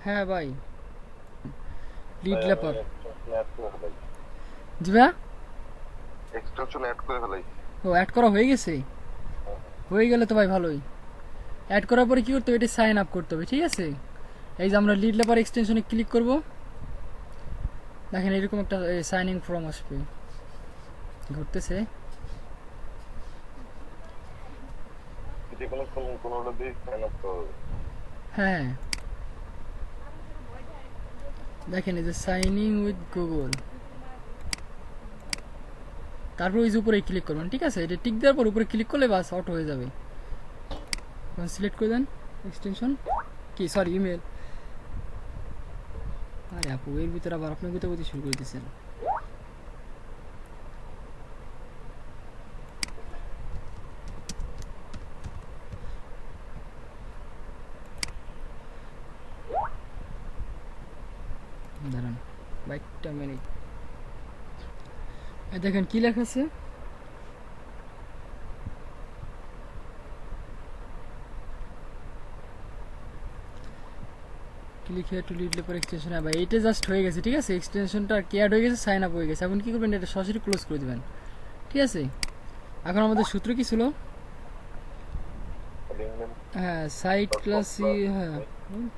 হ্যাঁ ভাই, লিড ভাই আমি ল্যাপার। এক্সটেনশন অ্যাড করে ফেলাই। জি ভাইয়া? এক্সটেনশন অ্যাড করে ফেলাই। ও অ্যাড করা হয়ে গেছে? হয়ে গেলে তো ভাই ভালোই। অ্যাড করার পরে কি করতে হবে, এটা সাইন আপ করতে হবে, ঠিক আছে? এই যে আমরা লিড ল্যাপার এক্সটেনশনে ক্লিক করব, দেখেন এরকম একটা সাইন ইন ফর্ম আসবে, ঘুরতেছে। যে কোনোটা দিয়ে সাইন আপ করবে। হ্যাঁ, দেখেন এই যে সাইনিং উইথ গুগল, তারপর ওই যে উপরে ক্লিক করবেন, ঠিক আছে? এটা টিক দেওয়ার পর উপরে ক্লিক করলে বাস অটো হয়ে যাবে। সিলেক্ট করে দেন এক্সটেনশন, কি সরি ইমেল। আরে আপু, এর ভিতরে আবার আপনি কোথাও শুরু করে দিয়েছেন। দাঁড়ান বাইকটা মিনিট, দেখেন কি লেখা আছে। Click here to lead লেপার extension. হ্যাঁ ভাই, এইটা জাস্ট হয়ে গেছে, ঠিক আছে? এক্সটেনশনটা কেয়ার হয়ে গেছে, সাইন আপ হয়ে গেছে। এখন কি করবেন, এটা সরাসরি ক্লোজ করে দেবেন, ঠিক আছে? এখন আমাদের সূত্র কি ছিল? হ্যাঁ, সাইট ক্লাস হ্যাঁ,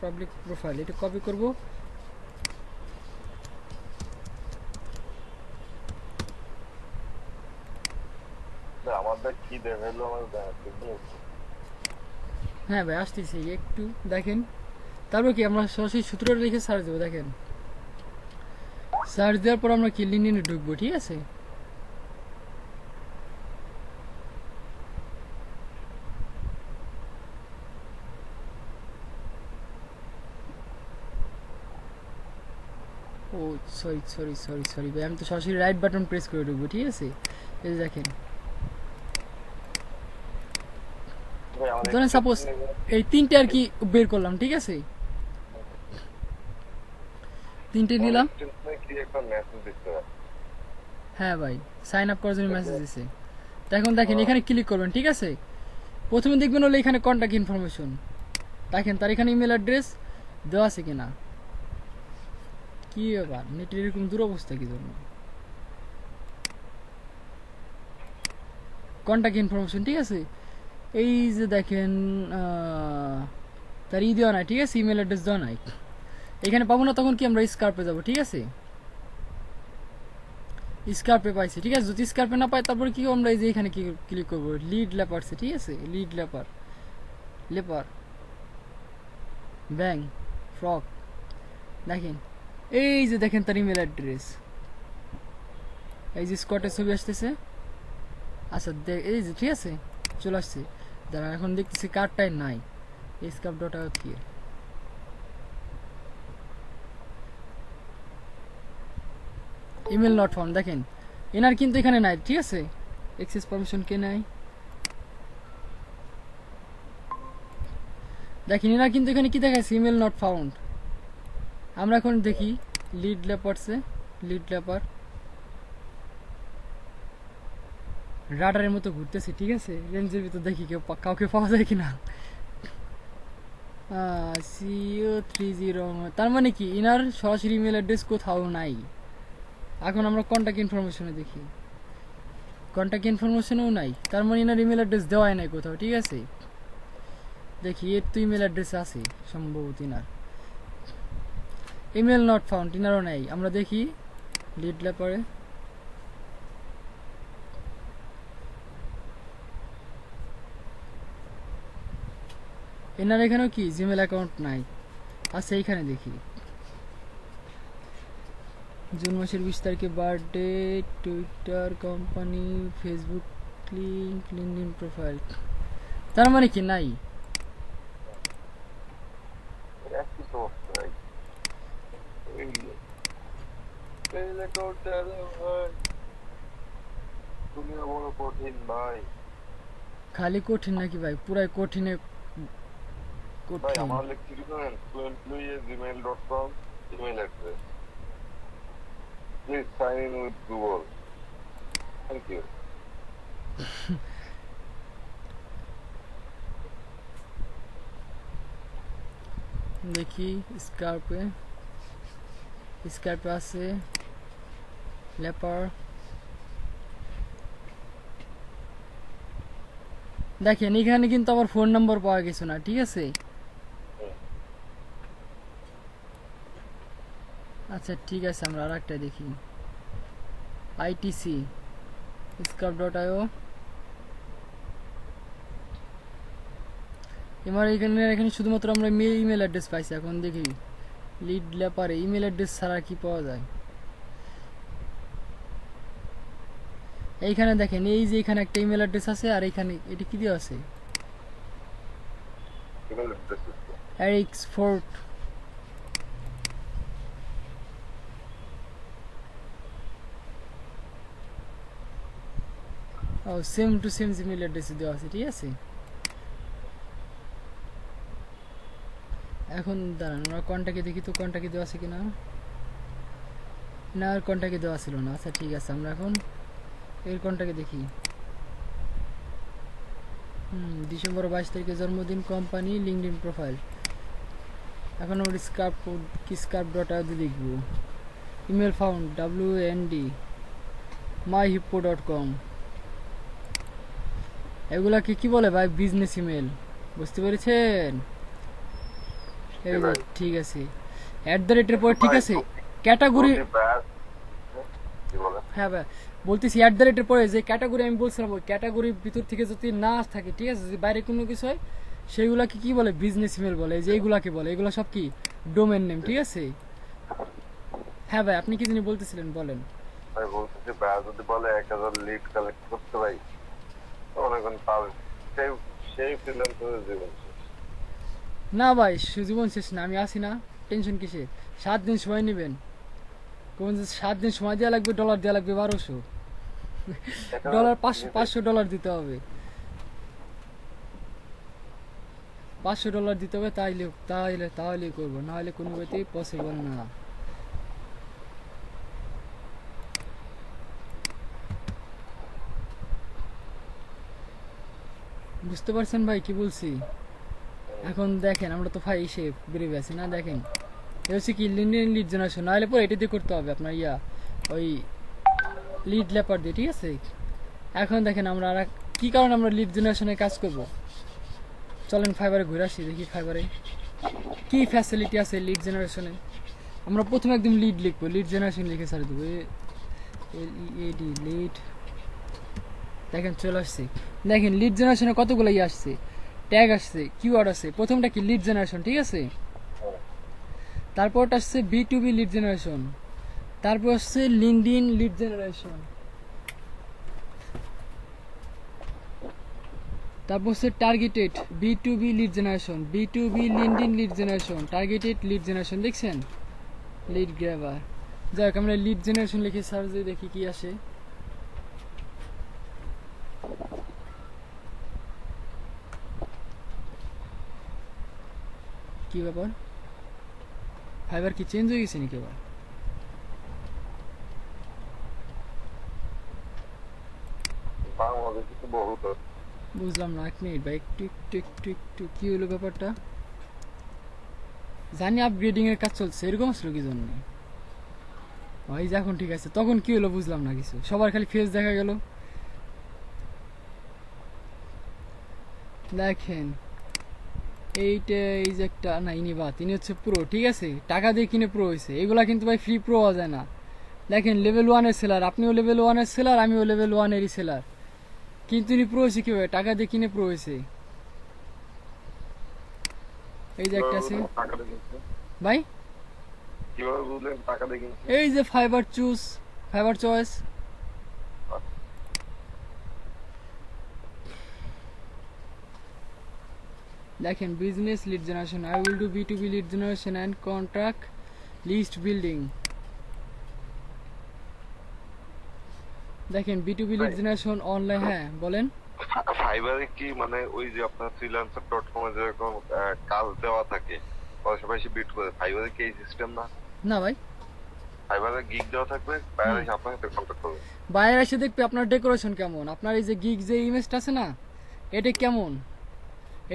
পাবলিক প্রোফাইল, এটা কপি করব। আমাদের কি দেখাইলো আমার দেখবো। হ্যাঁ ভাই আসতেছি, একটু দেখেন। তারপর কি আমরা সরাসরি সূত্রটা লিখে সার্চ দেবো, দেখেন সার্চ দেওয়ার পর আমরা কি লিঙ্কডিনে ঢুকবো, ঠিক আছে? ও সরি সরি সরি সরি ভাই, আমি তো সরাসরি রাইট বাটন প্রেস করে ঢুকবো, ঠিক আছে? এই যে দেখেন, ভাই আমাদের ধরেন সাপোজ এক্সটেনশন এই তিনটে আর কি বের করলাম, ঠিক আছে? তিনটে আমার নিলাম। এক্সটেনশনে কি একটা মেসেজ দিতে হবে। হ্যাঁ ভাই, সাইন আপ করার জন্য মেসেজ দিছে। তো এখন দেখেন এখানে ক্লিক করবেন, ঠিক আছে? প্রথমে দেখবেন হলো এখানে কন্ট্যাক্ট ইনফরমেশন, দেখেন তার এখানে ইমেল অ্যাড্রেস দেওয়া আছে কিনা। কি ব্যাপার, নেটের এরকম দুরবস্থা কি জন্য? কন্ট্যাক্ট ইনফরমেশন, ঠিক আছে? এই যে দেখেন তার দেওয়া নাই, ঠিক আছে? ইমেল অ্যাড্রেস দেওয়া নাই। এখানে পাবো না, তখন কি আমরা স্কার্পে যাবো, ঠিক আছে? স্কার্পে পাইছি, ঠিক আছে? যদি স্কার্পে না পাই তারপরে কি আমরা এই যে এখানে কি ক্লিক করবো, লিড লেপারসে, ঠিক আছে? লিড লেপার, লেপার ব্যাং ফ্রক, দেখেন এই যে দেখেন তার ইমেল অ্যাড্রেস, এই যে স্কটের ছবি আসতেছে। আচ্ছা এই যে ঠিক আছে, চলে আসছে। যারা এখন দেখতেছি কার্ডটাই নাই, স্কার্প ডট আউট কি ইমেল নট ফাউন্ড, দেখেন এনার কিন্তু এখানে নাই, ঠিক আছে? এক্সেস পারমিশন কে নাই, দেখেন এনার কিন্তু এখানে কি দেখাচ্ছে, ইমেল নট ফাউন্ড। আমরা এখন দেখি লিড লেপারসে, লিড লেপার রাডারের মতো ঘুরতেছে, ঠিক আছে? রেঞ্জের ভিতর দেখি কেউ কাউকে পাওয়া যায় কিনা। CO30, তার মানে কি ইনার সরাসরি ইমেল অ্যাড্রেস কোথাও নাই। এখন আমরা কন্ট্যাক্ট ইনফরমেশনে দেখি, কন্ট্যাক্ট ইনফরমেশনেও নাই, তার মানে ইনার ইমেল অ্যাড্রেস দেওয়াই নাই কোথাও, ঠিক আছে? দেখি এর তো ইমেল অ্যাড্রেস আছে সম্ভবত ইনার, ইমেল নট ফাউন্ড, ইনারও নাই। আমরা দেখি লিড ল্যাপারে, এনার এখানেও কি জিমেল অ্যাকাউন্ট নাই। আচ্ছা এইখানে দেখি, জুন মাসের 20 তারিখে birthday, Twitter company, Facebook link, LinkedIn profile, তার মানে কি নাই। একই সমস্যা ভাই। এই লেখাটা ভাই দুনিয়া বড় কঠিন ভাই। খালি কঠিন নাকি ভাই, পুরাই কঠিনে ভাই কঠিন। আমার লিখছি কি জানেন, fluently@gmail.com email address. Please sign in with Google. Thank you. দেখি স্কার্পে আছে লেপার। দেখেন এখানে কিন্তু আমার ফোন নাম্বার পাওয়া গেছে না, ঠিক আছে। আচ্ছা ঠিক আছে, আমরা আর একটা দেখি আইটিসি স্কার্প.io। এবার এখানে শুধুমাত্র আমরা ইমেল অ্যাড্রেস পাইছি। এখন দেখি লিড লেপারে ইমেল অ্যাড্রেস ছাড়া কি পাওয়া যায়। এইখানে দেখেন, এই যে এখানে একটা ইমেল অ্যাড্রেস আছে, আর এখানে এটা কি দেওয়া আছে, এরিক্স ফোর্ট। ও same to same email address দেওয়া আছে, ঠিক আছে। এখন দাঁড়ান, আমরা কন্টাক্টে দেখি তো কন্টাক্টে দেওয়া আছে কিনা। না, আর কন্টাক্টে দেওয়া ছিল না। আচ্ছা ঠিক আছে, আমরা এখন এর কন্টাক্টে দেখি। ডিসেম্বর 22 তারিখে জন্মদিন, কোম্পানি, লিঙ্কডইন প্রোফাইল। এখন আমরা স্কার্প.io দেখব। Email found WND myhippo.com। এগুলাকে কি বলে ভাই? বিজনেস ইমেল, বুঝতে পেরেছেন? ঠিক আছে, @এর পর ঠিক আছে ক্যাটাগরি। হ্যাঁ ভাই বলতেছি, @এর পরে যে ক্যাটাগরি আমি বলছিলাম, ওই ক্যাটাগরির ভিতর থেকে যদি না থাকে, ঠিক আছে, যদি বাইরে কোনো কিছু হয়, সেইগুলাকে কি বলে? বিজনেস ইমেল বলে। যে এইগুলাকে বলে, এগুলা সব কি ডোমেন নেম, ঠিক আছে। হ্যাঁ ভাই, আপনি কি জানি বলতেছিলেন, বলেন। ভাই বলতেছি ভাই যদি বলে 1000 লিড কালেক্ট করতে ভাই, অনেকক্ষণ পাবে। সেই ফ্রিল্যান্সারের জীবন শেষ। না ভাই, জীবন শেষ না, আমি আসি না, টেনশন কিসে। 7 দিন সময় নেবেন, কোন 7 দিন সময় দেওয়া লাগবে, ডলার দেওয়া লাগবে 1200 ডলার, $500 দিতে হবে, $500 দিতে হবে। তাহলে করবো, না হলে কোনো মতেই পসিবল না। বুঝতে পারছেন ভাই কি বলছি? এখন দেখেন, আমরা তো ভাই এসে বেরিয়ে আছি না। দেখেন এ হচ্ছে কি লিড জেনারেশন, না হলে পরে এটা দিয়ে করতে হবে আপনার ওই লিড লেপার দিয়ে, ঠিক আছে। এখন দেখেন আমরা কি কারণে আমরা লিড জেনারেশনে কাজ করব। চলেন ফাইবারে ঘুরে আসি, দেখি ফাইবারে কি ফ্যাসিলিটি আছে লিড জেনারেশনে। আমরা প্রথমে একদম লিড লিখবো, লিড জেনারেশন লিখে ছাড়ে দেবো, লিড। দেখেন চলে আসছে। দেখেন লিড জেনারেশনে কতগুলো আসছে, ট্যাগ আসছে, কিওয়ার্ড আছে। প্রথমটা কি লিড জেনারেশন, ঠিক আছে। তারপরটা আসছে B2B লিড জেনারেশন, তারপর আসছে লিঙ্কডইন লিড জেনারেশন, তারপর হচ্ছে targeted B2B lead generation, B2B LinkedIn lead generation, targeted lead generation. দেখছেন লিড গ্র্যাবার। যাক, আমরা লিড জেনারেশন লিখে সার্চ দিয়ে দেখি কি আসে। কি ব্যাপার, ফাইবার কি চেঞ্জ হয়ে গেছে নাকি? এবার বাংলাদেশে তো বহুত বুঝলাম না, 1 মিনিট ভাই, একটু কি হলো ব্যাপারটা। জানি আপগ্রেডিং এর কাজ চলছে, এরকম আসলো কি জন্য ভাই? এখন ঠিক আছে, তখন কি হলো বুঝলাম না কিছু, সবার খালি ফেস দেখা গেল। দেখেন এইটা, এই যে একটা না, ইনি তিনি হচ্ছে প্রো, ঠিক আছে, টাকা দিয়ে কিনে প্রো হয়েছে। এগুলা কিন্তু ভাই ফ্রি প্রো হওয়া যায় না। দেখেন লেভেল 1 এর সেলার, আপনিও লেভেল 1 এর সেলার, আমিও লেভেল 1 এরই সেলার, কিন্তু ইনি প্রো হয়েছে কিভাবে? টাকা দিয়ে কিনে প্রো হয়েছে। এই যে একটা আছে ভাই, কিভাবে বুঝলেন টাকা দিয়ে কিনছে? এই যে ফাইবার চয়েস। দেখেন business lead generation, I will do B2B lead generation and contract list building. দেখেন B2B লিড জেনারেশন অনলাইন। হ্যাঁ বলেন। ফাইবারে কি মানে ওই যে আপনার freelancer.com এ যেরকম কাজ দেওয়া থাকে, পাশাপাশি বিট করে, ফাইবারে কি এই সিস্টেম না? না ভাই, ফাইবারে গিগ দেওয়া থাকবে, বাইরে এসে আপনার সাথে কন্ট্যাক্ট করবে। বাইরে এসে দেখবে আপনার ডেকোরেশন কেমন, আপনার এই যে গিগ যে ইমেজটা আছে না, এটা কেমন,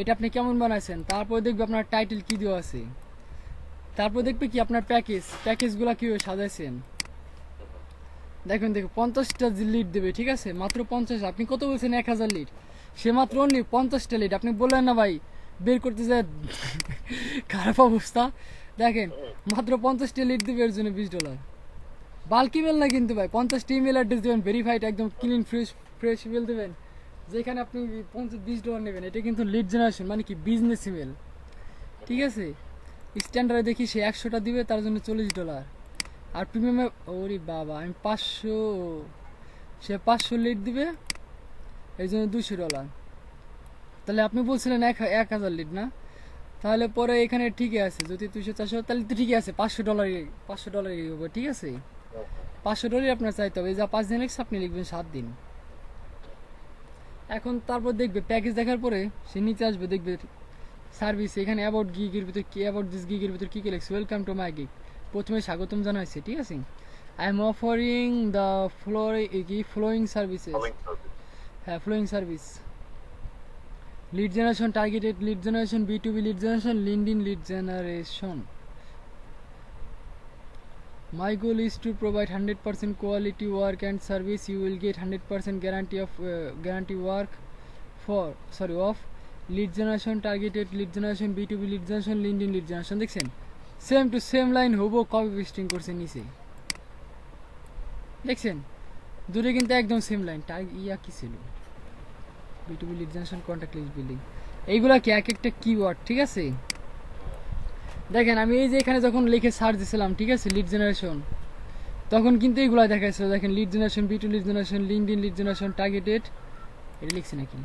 এটা আপনি কেমন বানাইছেন, তারপর দেখবে আপনার টাইটেল কি দেওয়া আছে, তারপর দেখবে কি আপনার প্যাকেজগুলো কিভাবে সাজাইছেন। দেখুন 50টা লিড দেবে, ঠিক আছে, মাত্র 50। আপনি কত বলছেন 1000 লিড, সে মাত্র অনলি 50টা লিড। আপনি বললেন না ভাই বের করতে যায় খারাপ অবস্থা। দেখেন মাত্র 50টা লিড দেবে, এর জন্য $20। বাল্ক ইমেল না কিন্তু ভাই, 50টা ইমেল অ্যাড্রেস দেবেন, ভেরিফাইড একদম ক্লিন ফ্রেশ ইমেল দেবেন, যেখানে আপনি $20 নেবেন। এটা কিন্তু লিড জেনারেশন মানে কি বিজনেস ইমেল, ঠিক আছে। স্ট্যান্ডার্ডে দেখি সে 100টা দিবে, তার জন্য $40। আর প্রিমিয়ামে ওরে বাবা আমি 500, সে 500 লিড দিবে, এই জন্য $200। তাহলে আপনি বলছিলেন 1000 লিড না, তাহলে পরে এখানে ঠিকই আছে, যদি 200-400 তাহলে তো ঠিকই আছে, $500 হবে, ঠিক আছে। $500 আপনার চাইতে হবে। এই যা 5 দিন লিখছে আপনি লিখবেন 7 দিন। এখন তারপর দেখবে প্যাকেজ দেখার পরে সে নিচে আসবে, দেখবে সার্ভিস, এখানে অ্যাবাউট গিগের ভিতর কি, অ্যাবাউট দিস গিগের ভিতর কি কি লিখছে, ওয়েলকাম টু মাই গিগ, প্রথমে স্বাগতম জানাইছে, ঠিক আছে। I am offering the following services, হ্যাঁ following service, lead generation, targeted lead generation, B2B lead generation, LinkedIn lead generation. My goal is to provide 100% quality work and service. You will get 100% guarantee work of lead generation, targeted lead generation, B2B lead generation, LinkedIn lead generation। দেখছেন same to same line হবো copy pasting করছে নিচে, দেখছেন দূরে কিন্তু একদম same line. কি ছিল B2B lead generation, contact list building, এইগুলা কি এক একটা কিওয়ার্ড, ঠিক আছে। দেখেন আমি এই যে এখানে যখন লিখে সার্চ দিছিলাম, ঠিক আছে, লিড জেনারেশন, তখন কিন্তু এইগুলো দেখাইছিল। দেখেন lead generation, B2 lead generation, LinkedIn lead generation, targeted, এটা লিখছি নাকি,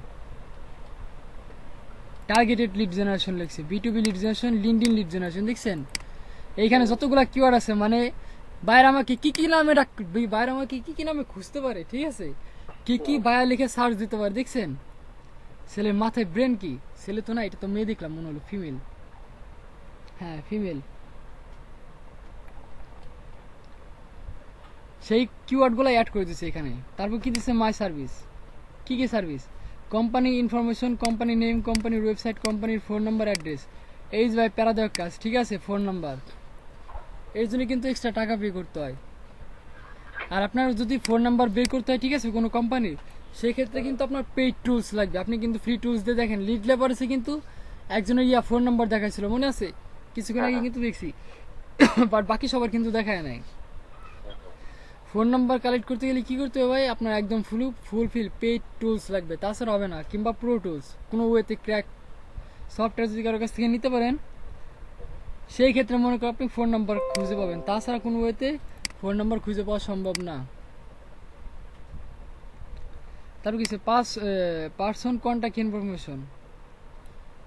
টার্গেটেড লিড জেনারেশন লিখছে, B2B lead generation, LinkedIn lead generation. দেখছেন এইখানে যতগুলা কিওয়ার্ড আছে, মানে বাইরে আমাকে কি কি নামে খুঁজতে পারে, ঠিক আছে, কি বাইরে লিখে সার্চ দিতে পারে। দেখছেন ছেলের মাথায় ব্রেন কি, ছেলে তো না, এটা তো মেয়ে দেখলাম, মনে হলো ফিমেল, হ্যাঁ ফিমেল। সেই কিওয়ার্ডগুলো অ্যাড করে দিচ্ছে এখানে। তারপর কি দিচ্ছে, মাই সার্ভিস, কি কি service, company information, company name, কোম্পানির ওয়েবসাইট, কোম্পানির ফোন নাম্বার, অ্যাড্রেস, এইজ বাই প্যারা দেওয়ার কাজ, ঠিক আছে, ফোন নাম্বার, এর জন্য কিন্তু এক্সট্রা টাকা পে করতে হয়। আর আপনার যদি ফোন নাম্বার বের করতে হয়, ঠিক আছে, কোনো কোম্পানির, সেই ক্ষেত্রে কিন্তু আপনার পেইড টুলস লাগবে। আপনি কিন্তু ফ্রি টুলস দিয়ে দেখেন, লিড লেবারেসে কিন্তু একজনের ফোন নাম্বার দেখাইছিল, মনে আছে, কিছুক্ষণ আগে কিন্তু দেখছি, বাট বাকি সবার কিন্তু দেখায় নাই। ফোন নাম্বার কালেক্ট করতে গেলে কি করতে হবে ভাই, আপনার একদম ফুলফিল পেইড টুলস লাগবে, তাছাড়া হবে না। কিংবা প্রো টুলস, কোনো ওয়েতে ক্র্যাক সফটওয়্যার যদি কারোর কাছ থেকে নিতে পারেন, সেই ক্ষেত্রে মনে করেন আপনি ফোন নাম্বার খুঁজে পাবেন, তাছাড়া কোনো ওয়েতে ফোন নাম্বার খুঁজে পাওয়া সম্ভব না। তারপর কিছু person contact information,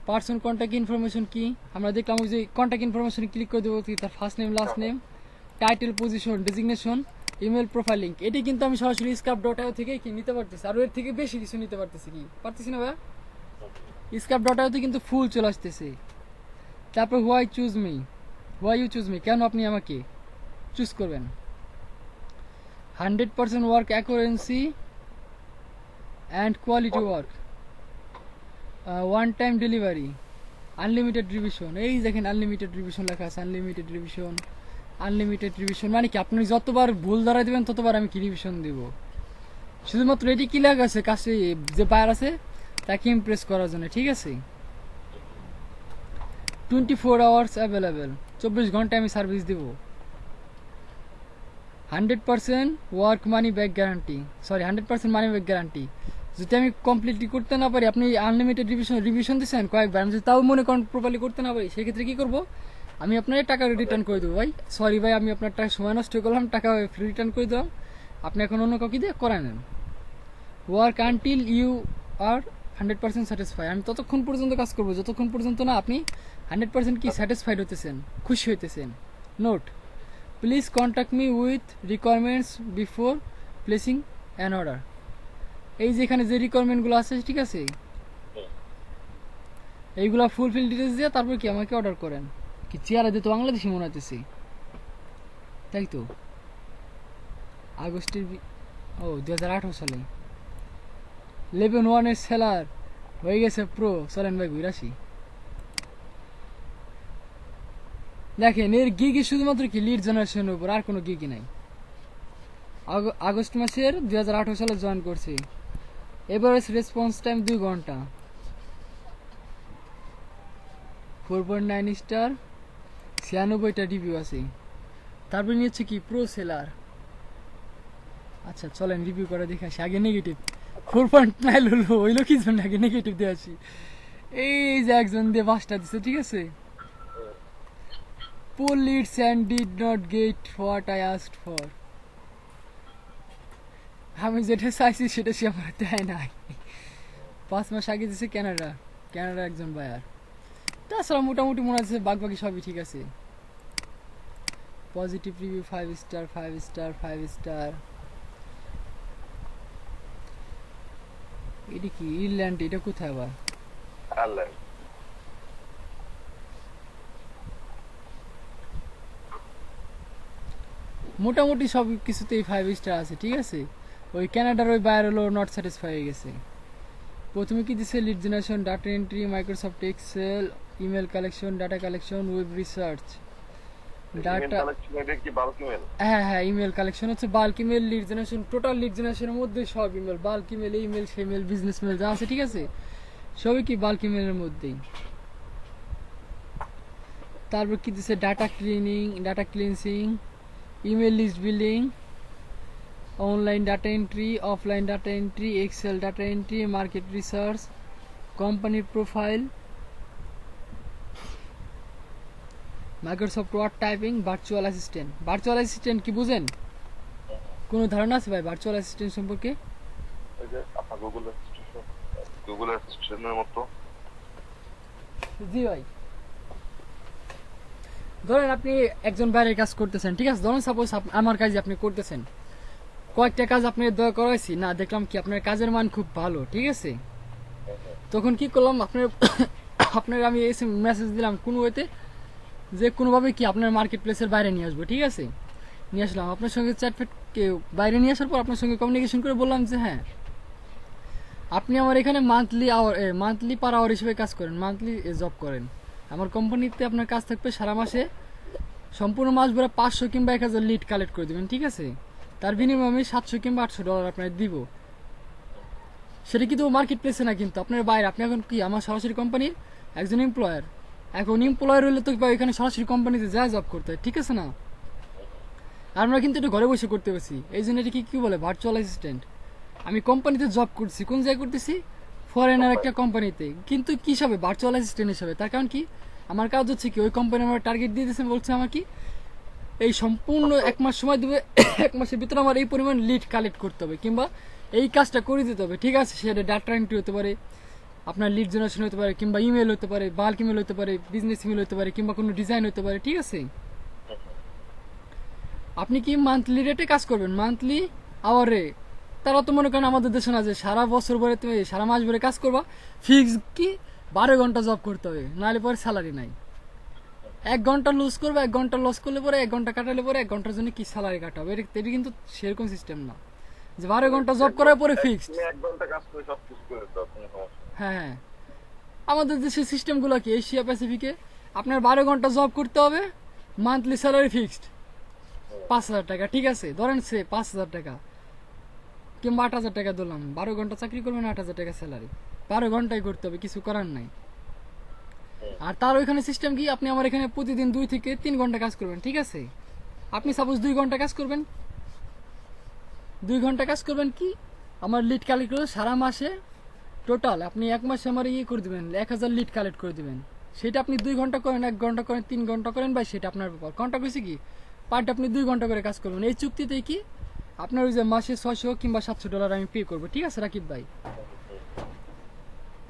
person contact information কি আমরা দেখলাম, ওই যে কন্ট্যাক্ট ইনফরমেশন ক্লিক করে দেবো, তার first name, last name, title, position, designation, email, profile link. এটি কিন্তু আমি সরাসরি স্কাপ.io থেকে কি নিতে পারতেছি, আর এর থেকে বেশি কিছু নিতে পারতেছি, কি পারতেছি না ভাই, স্কাপ.io তে কিন্তু ফুল চলে আসতেছে। তারপর হোয়াই ইউ চুজ মি, কেন আপনি আমাকে চুজ করবেন, 100% work অ্যাকুরেন্সি and quality work, one time delivery, unlimited revision. এই দেখেন আনলিমিটেড রিভিশন লেখা আছে, আনলিমিটেড রিভিশন মানে কি, আপনি যতবার ভুল ধরা দিবেন ততবার আমি কি রিভিশন দিব। শুধুমাত্র এটি কি লেখা আছে, কাছে যে বায়ার আছে তাকে ইমপ্রেস করার জন্য, ঠিক আছে। 24 আওয়ার্স অ্যাভেলেবেল, 24 ঘন্টা আমি সার্ভিস দিব। 100% work money back guarantee, 100% money back guarantee. যদি আমি কমপ্লিটলি করতে না পারি, আপনি আনলিমিটেড রিভিশন দিচ্ছেন কয়েকবার, আমি যদি তাও মনে করেন প্রপারলি করতে না পারি, সেক্ষেত্রে কি করবো, আমি আপনার টাকা রিটার্ন করে দেবো। ভাই সরি ভাই, আমি আপনার টাকা সময় নষ্ট করলাম, টাকা রিটার্ন করে দিলাম, আপনি এখন অন্য কাউকে দিয়ে করায় নেন। Work until you are 100% satisfy, আমি ততক্ষণ পর্যন্ত কাজ করবো যতক্ষণ পর্যন্ত না আপনি 100% কি স্যাটিসফাইড হতেছেন, খুশি হইতেছেন। Note, please contact me with requirements before placing an order. এই যে এখানে যে রিকোয়ারমেন্টগুলো আছে, ঠিক আছে, এইগুলা ফুলফিল ডিটেলস দিয়ে তারপর কি আমাকে অর্ডার করেন। কি চেয়ারে দিতে বাংলাদেশি মনে হইতেছে, তাই তো। আগস্টের 2018 সালে লেভেল 1 এর সেলার হয়ে গেছে প্রো। চলেন ভাই ঘুরে আসি। দেখেন এর গিগই শুধুমাত্র কি লিড জেনারেশনের উপর, আর কোনো গিগই নাই। আগস্ট মাসের 2018 সালে জয়েন করছি। এভারেজ রেসপন্স টাইম 2 ঘন্টা, 4.9 স্টার, 96টা রিভিউ আছে। তারপরে নিচ্ছে কি প্রো সেলার। আচ্ছা চলেন রিভিউ করে দেখে আসি। আগে নেগেটিভ 4.9 হইলো কি জন্য আগে নেগেটিভ দিয়ে আসি। এই যে একজন দিয়ে 5টা দিচ্ছে, ঠিক আছে। Poor leads and did not get what I asked for. আমি যেটা চাইছি সেটা সে আমার দেয় নাই। 5 মাস আগে দিছে ক্যানাডা একজন বায়ার। তাছাড়া মোটামুটি মনে হচ্ছে বাকি সবই ঠিক আছে। Positive review 5 star 5 star 5 star. এটা কি ইরল্যান্ড? এটা কোথায় আবার? আল্লাহ মোটামুটি সব কিছুতেই 5 স্টার আছে, ঠিক আছে। ওই ক্যানাডার ওই বায়ার হলো নট স্যাটিসফাই হয়ে গেছে। প্রথমে কি দিছে? Lead generation, data entry, Microsoft Excel, email collection, data collection, web research, data. হ্যাঁ ইমেল কালেকশন হচ্ছে bulk email, lead generation, total lead জেনারেশনের মধ্যে সব ইমেল, বাল্ক ইমেল, ইমেল, সেমেল, বিজনেস মেল যা আছে, ঠিক আছে, সবই কি বাল্ক ইমেলের মধ্যেই। তারপর কি দিছে? Data cleaning, data cleansing, email list building, online data entry, offline data entry, Excel data entry, market research, কোম্পানির profile, Microsoft Word typing, virtual assistant. Virtual assistant কি বুঝেন? কোনো ধারণা আছে ভাই ভার্চুয়াল অ্যাসিস্ট্যান্ট সম্পর্কে? ওই যে আপনার গুগল অ্যাসিস্ট্যান্টের মতো। জি ভাই, ধরেন আপনি একজন বাইরের কাজ করতেছেন, ঠিক আছে। ধরেন সাপোজ আমার কাজ আপনি করতেছেন, কয়েকটা কাজ আপনি দয়া করাইছি না, দেখলাম কি আপনার কাজের মান খুব ভালো, ঠিক আছে। তখন কি করলাম, আপনার আমি এসে মেসেজ দিলাম কোনো ওয়েতে যে কোনোভাবে কি আপনার মার্কেট প্লেসের বাইরে নিয়ে আসবো, ঠিক আছে। নিয়ে আসলাম আপনার সঙ্গে চ্যাটফ্যাট বাইরে নিয়ে আসার পর আপনার সঙ্গে কমিউনিকেশন করে বললাম যে হ্যাঁ আপনি আমার এখানে মান্থলি পার আওয়ার হিসেবে কাজ করেন, মান্থলি জব করেন। আমার কোম্পানিতে আপনার কাজ থাকবে সারা মাসে সম্পূর্ণ মাস ভরে 500 কিংবা 1000 লিড কালেক্ট করে দেবেন, ঠিক আছে। তার বিনিময়ে আমি $700 কিংবা $800 আপনার দিব। সেটা কিন্তু মার্কেট প্লেসে না, কিন্তু আপনার বাইরে। আপনি এখন কি আমার সরাসরি কোম্পানির একজন এমপ্লয়ার। এখন এমপ্লয়ার হলে তো এখানে সরাসরি কোম্পানিতে যা জব করতে হয়, ঠিক আছে না। আমরা কিন্তু এটা ঘরে বসে করতে পারছি, এই জন্য এটা কি বলে ভার্চুয়াল অ্যাসিস্ট্যান্ট। আমি কোম্পানিতে জব করছি, কোন জায়গায় করতেছি? ফরেনার একটা কোম্পানিতে, কিন্তু কি হিসাবে? ভার্চুয়াল অ্যাসিস্ট্যান্ট হিসাবে। তার কারণ কি, আমার কাজ হচ্ছে কি ওই কোম্পানি আমার টার্গেট দিয়ে দিয়েছে, বলছে আমার কি এই সম্পূর্ণ 1 মাস সময় দেবে, 1 মাসের ভিতরে আমার এই পরিমাণ লিড কালেক্ট করতে হবে কিংবা এই কাজটা করে দিতে হবে, ঠিক আছে। সেটা ডাটা এন্ট্রি হতে পারে, আপনার লিড জেনারেশন হতে পারে, কিংবা ইমেল হতে পারে, বাল্ক ইমেল হতে পারে, বিজনেস ইমেল হতে পারে, কিংবা কোনো ডিজাইন হতে পারে, ঠিক আছে। আপনি কি মান্থলি রেটে কাজ করবেন, মান্থলি আওয়ারে। তারা তো মনে করেন আমাদের দেশে না যে সারা বছর ভরে তুমি সারা মাস ভরে কাজ করবা, ফিক্স কি 12 ঘন্টা জব করতে হবে, নাহলে পরে স্যালারি নাই। 1 ঘন্টা লুজ করবে, 1 ঘন্টা লস করলে পরে 1 ঘন্টা কাটালে পরে 1 ঘন্টার জন্য কি স্যালারি কাটাবে। এটা কিন্তু সেরকম সিস্টেম না যে 12 ঘন্টা জব করার পরে ফিক্সড। 1 ঘন্টা কাজ করে সব কিছু করে দাও, কোনো সমস্যা। হ্যাঁ আমাদের দেশের সিস্টেমগুলো কি এশিয়া প্যাসিফিকে আপনার 12 ঘন্টা জব করতে হবে, মান্থলি স্যালারি ফিক্সড 5000 টাকা, ঠিক আছে। ধরেন সে 5000 টাকা কিংবা 8000 টাকা দিলাম, 12 ঘন্টা চাকরি করবেন, 8000 টাকা স্যালারি, 12 ঘন্টায় করতে হবে, কিছু করার নাই। আর তার ওইখানে সিস্টেম কি, আপনি আমার এখানে প্রতিদিন 2 থেকে 3 ঘন্টা কাজ করবেন, ঠিক আছে। আপনি সাপোজ 2 ঘন্টা কাজ করবেন, 2 ঘন্টা কাজ করবেন কি আমার লিড কালেক্ট করে সারা মাসে টোটাল আপনি 1 মাসে আমার করে দিবেন 1000 লিড কালেক্ট করে দিবেন। সেটা আপনি 2 ঘন্টা করেন, 1 ঘন্টা করেন, 3 ঘন্টা করেন, ভাই সেটা আপনার ব্যাপার। কন্ট্রাক্ট হয়েছে কি পার ডে আপনি 2 ঘন্টা করে কাজ করবেন। এই চুক্তিতে কি আপনার ওই যে মাসে $600 কিংবা $700 আমি পে করবো, ঠিক আছে রাকিব ভাই।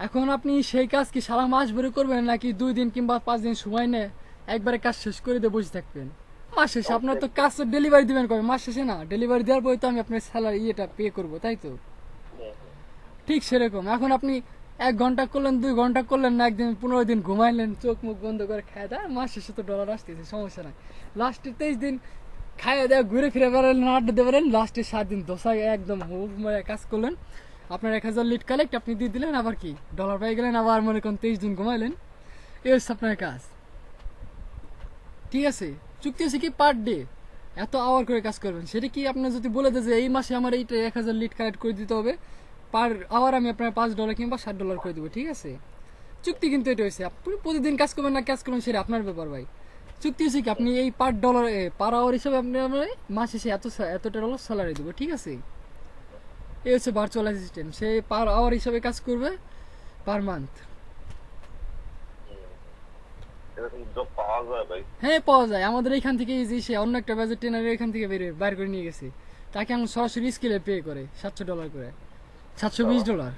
এখন আপনি সেই কাজ কি সারা মাস ভরে করবেন নাকি 2 দিন কিংবা 5 দিন সময় নেয় একবারে কাজ শেষ করে দিয়ে বসে থাকবেন? মাস শেষে আপনার তো কাজ ডেলিভারি দিবেন কবে? মাস শেষে না, ডেলিভারি দেওয়ার পরে তো আমি আপনার স্যালারি পে করবো, তাই তো। ঠিক সেরকম এখন আপনি 1 ঘন্টা করলেন, 2 ঘন্টা করলেন না, একদিন 15 দিন ঘুমাইলেন, চোখ মুখ বন্ধ করে খায় দেয়, মাস শেষে তো ডলার আসতেছে, সমস্যা নাই। লাস্টে 23 দিন খাইয়ে দেয়, ঘুরে ফিরে বেড়ালেন, আড্ডা দিয়ে বেড়ালেন, লাস্টে 7 দিন দোসায় একদম হুব মারে কাজ করলেন, আপনার 1000 লিড কালেক্ট আপনি দিয়ে দিলেন, আবার কি ডলার পেয়ে গেলেন, আবার মনে করেন 23 দিন ঘুমাইলেন, এই হচ্ছে আপনার কাজ। ঠিক আছে, চুক্তি হচ্ছে কি পার ডে এত আওয়ার করে কাজ করবেন। সেটা কি আপনার যদি বলে দেয় যে এই মাসে আমার এইটা 1000 লিড কালেক্ট করে দিতে হবে, পার আওয়ার আমি আপনার $5 কিংবা $60 করে দেবো, ঠিক আছে। চুক্তি কিন্তু এটা হয়েছে, আপনি প্রতিদিন কাজ করবেন না কাজ করবেন সেটা আপনার ব্যাপার ভাই। চুক্তি হচ্ছে কি আপনি এই পার আওয়ার হিসাবে আপনি আমরা মাস শেষে এতটা ডলার স্যালারি দেবো, ঠিক আছে। এই হচ্ছে ভার্চুয়াল অ্যাসিস্ট্যান্ট, সে পার আওয়ার হিসাবে কাজ করবে পার মান্থ। এরকম জব পাওয়া যায় ভাই? হ্যাঁ পাওয়া যায়, আমাদের এখান থেকে এই যে সে অন্য একটা বাজেট ট্রেনারের এখান থেকে বাইর করে নিয়ে গেছে, তাকে এখন সরাসরি স্কেলে পে করে $700 করে, $720।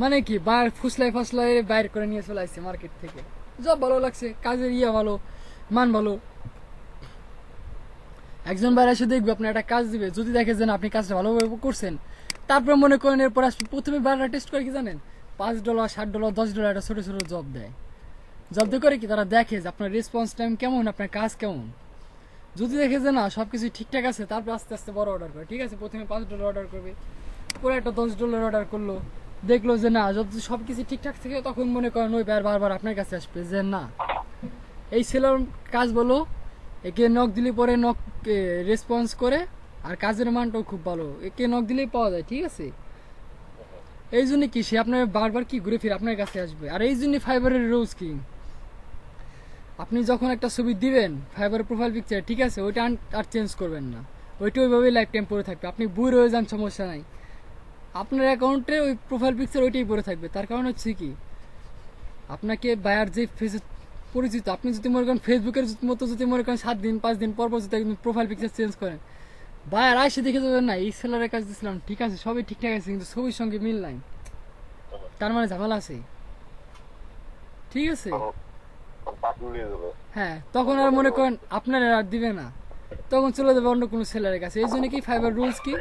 মানে কি ফুসলাই বাইর করে নিয়ে চলে আসছে মার্কেট থেকে। জব ভালো লাগছে, কাজের ভালো, মান ভালো। একজন বাইরে এসে দেখবে আপনি একটা কাজ দিবে, যদি দেখে যে না আপনি কাজটা ভালোভাবে করছেন, তারপর মনে করেন এরপর আসবে প্রথমে বাইরে টেস্ট করে কি জানেন, $5 $7 $10 একটা ছোট ছোট জব দেয়। জব দিয়ে করে কি তারা দেখে যে আপনার রেসপন্স টাইম কেমন, আপনার কাজ কেমন। যদি দেখে যে না সবকিছু ঠিকঠাক আছে, তারপর আস্তে আস্তে বড় অর্ডার করে, ঠিক আছে। প্রথমে $5 অর্ডার করবে, পরে একটা $10 অর্ডার করলো, দেখলো যে না যদি সবকিছু ঠিকঠাক থাকে, তখন মনে করেন ওই বারবার আপনার কাছে আসবে যে না এই সেলার কাজ বলো, একে নক দিলে পরে নক রেসপন্স করে, আর কাজের মানটাও খুব ভালো, একে নক দিলেই পাওয়া যায়, ঠিক আছে। এই জন্য কি সে আপনার বারবার কি ঘুরে ফিরে আপনার কাছে আসবে। আর এই জন্য ফাইবারের রোজ কি, আপনি যখন একটা ছবি দিবেন ফাইবার প্রোফাইল পিকচার, ঠিক আছে, ওইটা আর চেঞ্জ করবেন না, ওইটা ওইভাবেই লাইফ টাইম পড়ে থাকবে। আপনি বুড়ো হয়ে যান সমস্যা নাই, আপনার অ্যাকাউন্টে ওই প্রোফাইল পিকচার ওইটাই পড়ে থাকবে। তার কারণ হচ্ছে কি, আপনাকে বায়ার যে ফেসে পরিচিত, আপনি যদি মনে করেন ফেসবুকের মতো যদি মনে করেন 7 দিন 5 দিন পর পর যদি একদম প্রোফাইল পিকচার চেঞ্জ করেন, বায়ার আসে দেখে যাবেন না এই সেলারের কাজ দিয়েছিলাম, ঠিক আছে সবই ঠিকঠাক আছে, কিন্তু ছবির সঙ্গে মিল নাই, তার মানে ঝামেলা আছে, ঠিক আছে। হ্যাঁ, তখন আর মনে করেন আপনার আর দিবে না, তখন চলে যাবে অন্য কোনো সেলারের কাছে। এই জন্য কি ফাইবার রুলস কি,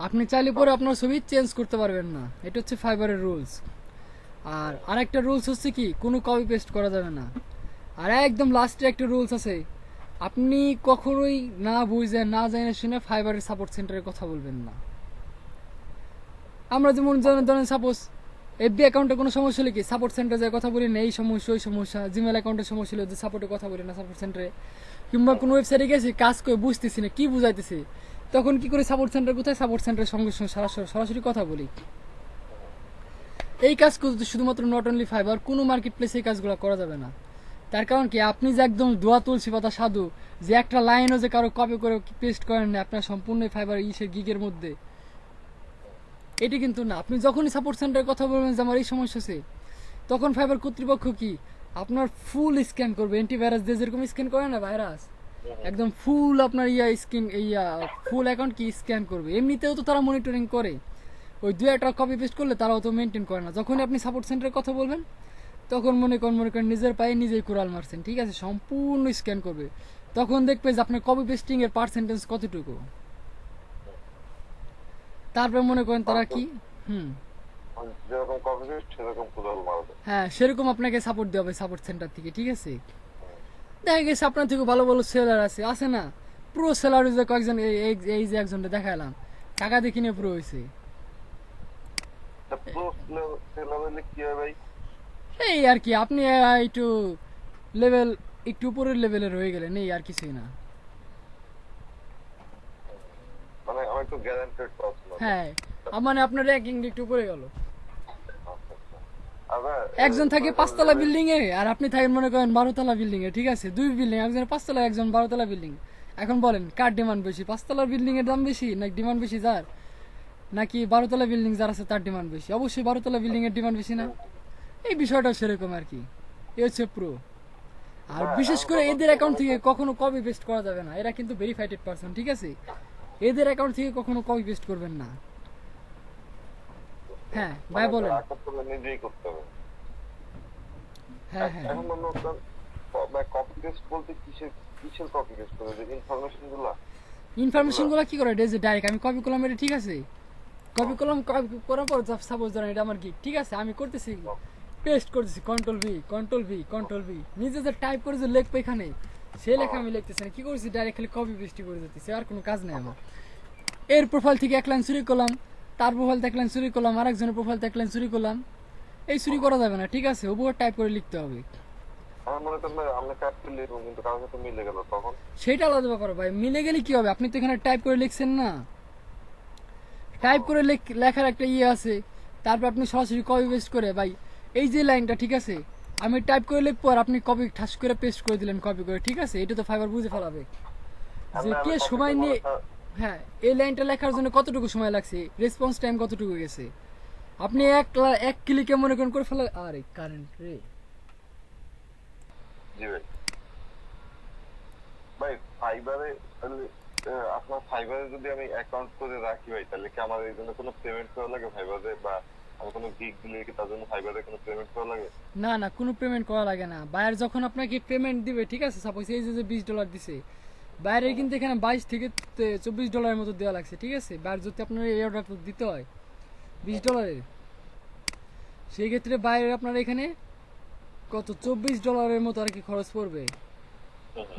আপনি চাইলে পরে আপনার ছবি চেঞ্জ করতে পারবেন না, এটা হচ্ছে ফাইবারের রুলস। আর আরেকটা রুলস হচ্ছে কি, কোনো কপি পেস্ট করা যাবে না। আর একদম লাস্টে একটা রুলস আছে, আপনি কখনোই না বুঝে না জেনে শুনে ফাইবারের সাপোর্ট সেন্টারে কথা বলবেন না। আমরা যেমন ধরেন সাপোজ এফবি অ্যাকাউন্টে কোনো সমস্যা হলে কি সাপোর্ট সেন্টারে যায় কথা বলি না, এই সমস্যা ওই সমস্যা, জিমেল অ্যাকাউন্টের সমস্যা হলে সাপোর্টে কথা বলি না সাপোর্ট সেন্টারে, কিংবা কোনো ওয়েবসাইটে গেছি কাজ করে বুঝতেছি না কি বুঝাইতেছে, তখন কি করে সাপোর্ট সেন্টার কোথায়, সাপোর্ট সেন্টারের সঙ্গে সঙ্গে সরাসরি কথা বলি। এই কাজ করতে শুধুমাত্র নট অনলি ফাইবার, কোনো মার্কেট প্লেসে এই কাজগুলো করা যাবে না। তার কারণ কি, আপনি যে একদম দোয়া তুলসী পাতা সাধু, যে একটা লাইনও যে কারো কপি করে পেস্ট করেন না আপনার সম্পূর্ণ ফাইবার গিগের মধ্যে, এটি কিন্তু না। আপনি যখনই সাপোর্ট সেন্টারে কথা বলবেন যে আমার এই সমস্যা আছে, তখন ফাইবার কর্তৃপক্ষ কি আপনার ফুল স্ক্যান করবে, অ্যান্টিভাইরাস দিয়ে যেরকম স্ক্যান করে না ভাইরাস, একদম ফুল আপনার ফুল অ্যাকাউন্ট কি স্ক্যান করবে। এমনিতেও তো তারা মনিটরিং করে, ওই 2-1টা কপি পেস্ট করলে তারাও তো মেনটেন করে না। যখনই আপনি সাপোর্ট সেন্টারে কথা বলবেন, তখন মনে করেন নিজের পায়ে নিজেই কোরাল মারছেন, ঠিক আছে, সম্পূর্ণ স্ক্যান করবে। তখন দেখবে যে আপনার কপি পেস্টিং এর পার্সেন্টেজ কতটুকু। তারপরে মনে করেন তারা কি হ্যাঁ সেরকম আপনাকে সাপোর্ট দেওয়া হবে সাপোর্ট সেন্টার থেকে, ঠিক আছে। দেখা গেছে আপনার থেকে ভালো ভালো সেলার আছে না, প্রো সেলার যে কয়েকজন, এই যে একজনটা দেখালাম টাকা দেখি নিয়ে প্রো হয়েছে। এই আর কি, আপনি একটু লেভেল একটু উপরের লেভেলের হয়ে গেলেন, এই আর কিছুই না। হ্যাঁ মানে আপনার র্যাঙ্কিং একটু উপরে গেল। একজন থাকে 5 তলা বিল্ডিং এ, আর আপনি থাকেন মনে করেন 12 তলা বিল্ডিং এ, ঠিক আছে, 2 বিল্ডিং, একজন 5 তলা একজন 12 তলা বিল্ডিং। এখন বলেন কার ডিমান্ড বেশি, 5 তলার বিল্ডিং এর দাম বেশি নাকি ডিমান্ড বেশি যার, নাকি 12 তলা বিল্ডিং যার আছে তার ডিমান্ড বেশি? অবশ্যই 12 তলা বিল্ডিং এর ডিমান্ড বেশি না। এই বিষয়টা সেরকম আর কি, এ হচ্ছে প্রো। আর বিশেষ করে এদের অ্যাকাউন্ট থেকে কখনো কপি পেস্ট করা যাবে না, এরা কিন্তু ভেরিফাইড পারসন, ঠিক আছে, এদের অ্যাকাউন্ট থেকে কখনো কপি পেস্ট করবেন না। হ্যাঁ ভাই বলেন। হ্যাঁ হ্যাঁ, ইনফরমেশন গুলো কি করে ডাইরেক্ট আমি কপি করলাম, এটা ঠিক আছে, কপি করলাম, কপি করার পর সাপোজ ধরেন এটা আমার গিগ, ঠিক আছে, আমি করতেছি পেস্ট করতেছি কন্ট্রোল ভি নিজে যে টাইপ করে যে লিখবে এখানে, সে লেখা আমি লিখতেছি না, কি করছি ডাইরেক্ট খালি কপি পেস্ট করে দিতেছি, আর কোনো কাজ নেই আমার। এর প্রোফাইল থেকে এক লাইন চুরি করলাম, তার প্রোফাইল থেকে এক লাইন চুরি করলাম, আরেকজনের প্রোফাইল থেকে এক লাইন চুরি করলাম, এই চুরি করা যাবে না, ঠিক আছে, ওপর টাইপ করে লিখতে হবে। আমার মনে করেন ভাই আমরা কাজ করলে কিন্তু কারোর সাথে মিলে গেল তখন। সেটা আলাদা ব্যাপার ভাই, মিলে গেলে কি হবে? আপনি তো এখানে টাইপ করে লিখছেন না, টাইপ করে লেখার একটা ইয়ে আছে, তারপর আপনি সরাসরি কপি পেস্ট করে ভাই এই যে লাইনটা, ঠিক আছে, আমি টাইপ করে লিখবো আর আপনি কপি ঠাস করে পেস্ট করে দিলেন কপি করে, ঠিক আছে, এটা তো ফাইবার বুঝে ফেলাবে যে কে সময় নিয়ে। হ্যাঁ, এই লাইনটা লেখার জন্য কতটুকু সময় লাগছে, রেসপন্স টাইম কতটুকু গেছে, আপনি এক ক্লিকে মনে করেন করে ফেলা। আরে কারেন্ট রে। জি ভাই। ভাই ফাইবারে তাহলে আপনার ফাইবারে যদি আমি অ্যাকাউন্ট করে রাখি ভাই, তাহলে কি আমার এই জন্য কোনো পেমেন্ট করা লাগে ফাইবারে, বা আমি কোনো গিগ দিলে কি তার জন্য ফাইবারে কোনো পেমেন্ট করা লাগে? না না, কোনো পেমেন্ট করা লাগে না। বায়ার যখন আপনাকে পেমেন্ট দিবে, ঠিক আছে, সাপোজ এই যে $20 দিছে, বাইরে কিন্তু এখানে 22 থেকে $24 মতো দেওয়া লাগছে, ঠিক আছে। বাইরে যদি আপনার এই অর্ডারটা দিতে হয় $20, সেই ক্ষেত্রে বাইরে আপনার এখানে কত $24 মতো আর কি খরচ পড়বে।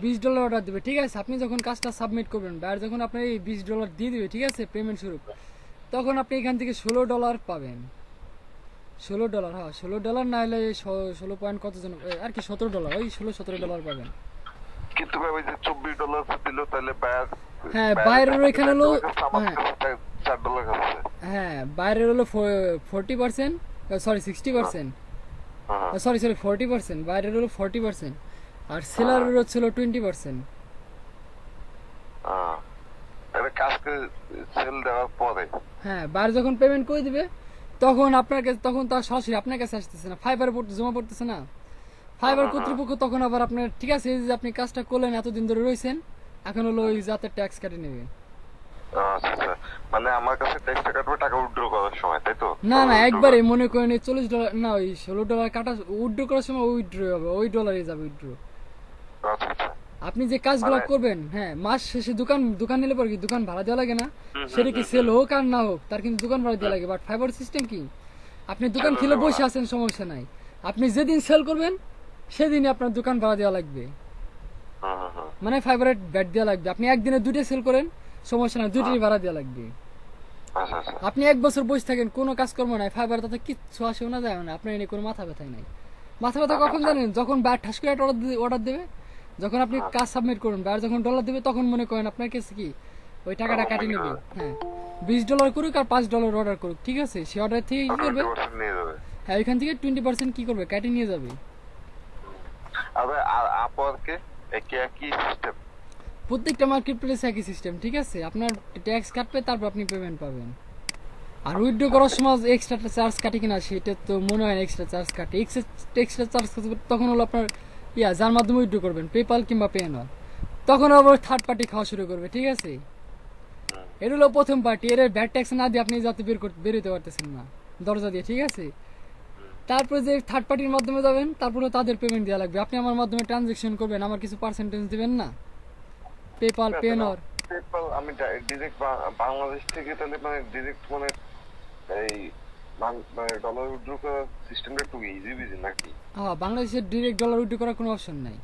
$20 অর্ডার দিবে, ঠিক আছে। আপনি যখন কাজটা সাবমিট করবেন, বাইরে যখন আপনার এই $20 দিয়ে দিবে, ঠিক আছে, পেমেন্ট স্বরূপ, তখন আপনি এখান থেকে $16 পাবেন। $16, হ্যাঁ $16 না হলে 16 পয়েন্ট কত জন আর কি, $17, ওই $16-17 পাবেন। কিন্তু ভাই ওই যে $24 দিল তাহলে হ্যাঁ, বাইরের এখানে হলো, হ্যাঁ $4 খাচ্ছে। হ্যাঁ, বাইরের হলো 40%, সরি 60%, সরি 40%, বাইরের হলো 40%, আর সেলারের হচ্ছিল 20%। এটা কাজকে সেল দেওয়ার পরে হ্যাঁ, বাইরে যখন পেমেন্ট করে দিবে তখন আপনার কাছে, তখন তার সরাসরি আপনার কাছে আসতেছে না, ফাইবার জমা পড়তেছে না, ফাইবার কর্তৃপক্ষ তখন আবার আপনার, ঠিক আছে, এই যে আপনি কাজটা করলেন, এতদিন ধরে রয়েছেন, এখন হলো ওই যাতে ট্যাক্স কাটে নেবে। আচ্ছা আচ্ছা, মানে আমার কাছে ট্যাক্সটা কাটবে টাকা উইথড্র করার সময়, তাই তো? না না, একবারে মনে করেন এই $40 না, ওই $16 কাটা উইথড্র করার সময় উইথড্র হবে, ওই ডলারে যাবে উইথড্র। আচ্ছা আচ্ছা। আপনি যে কাজগুলো করবেন, হ্যাঁ, মাস শেষে দোকান নিলে পরে কি দোকান ভাড়া দেওয়া লাগে না? সেটা কি সেল হোক আর না হোক, তার কিন্তু দোকান ভাড়া দেওয়া লাগে। বাট ফাইবার সিস্টেম কি, আপনি দোকান খুলে বসে আছেন, সমস্যা নাই, আপনি যেদিন সেল করবেন সেদিনই আপনার দোকান ভাড়া দেওয়া লাগবে, মানে ফাইবারের ব্যাট দেওয়া লাগবে। আপনি একদিনে 2টা সেল করেন, সমস্যা নাই, 2টির ভাড়া দেওয়া লাগবে। আপনি 1 বছর বসে থাকেন, কোনো কাজকর্ম নাই, ফাইবার তাতে কিচ্ছু আসেও না, যায় না, আপনার এনে কোনো মাথা ব্যথাই নাই। মাথা ব্যথা কখন জানেন? যখন ব্যাট ঠাস করে অর্ডার দেবে, যখন আপনি কাজ সাবমিট করবেন, ব্যাট যখন ডলার দেবে, তখন মনে করেন আপনার কাছে কি ওই টাকাটা কাটিয়ে নেবে। হ্যাঁ, $20 করুক আর $5 অর্ডার করুক, ঠিক আছে, সে অর্ডার থেকে কি করবে, হ্যাঁ, ওইখান থেকে 20% কি করবে, কাটিয়ে নিয়ে যাবে। প্রত্যেকটা মার্কেট প্লেসে একই সিস্টেম, ঠিক আছে, আপনার ট্যাক্স কাটবে, তারপর আপনি পেমেন্ট পাবেন। আর উইথড্র করার সময় এক্সট্রা চার্জ কাটে কিনা সেটা তো মনে হয় এক্সট্রা চার্জ কাটে, এক্সট্রা চার্জ তখন হলো আপনার যার মাধ্যমে উইথড্র করবেন, পেপাল কিংবা পেনল, তখন আবার থার্ড পার্টি খাওয়া শুরু করবে, ঠিক আছে। এটা হলো প্রথম পার্টি, এর ব্যাড ট্যাক্স না দিয়ে আপনি যাতে বেরোতে পারতেছেন না দরজা দিয়ে, ঠিক আছে। তারপরে যে থার্ড পার্টির মাধ্যমে যাবেন, তারপরে তাদের পেমেন্ট দেওয়া লাগবে। আপনি আমার মাধ্যমে ট্রানজেকশন করবেন, আমার কিছু পার্সেন্টেজ দিবেন না, পেপাল পেনর। আমি ডিরেক্ট বাংলাদেশ থেকে তাহলে মানে ডিরেক্ট মানে এই মানে ডলার উইথড্র করার সিস্টেমটা একটু ইজি বিজি নাকি? হ্যাঁ, বাংলাদেশের ডিরেক্ট ডলার উইথড্র করার কোনো অপশন নাই।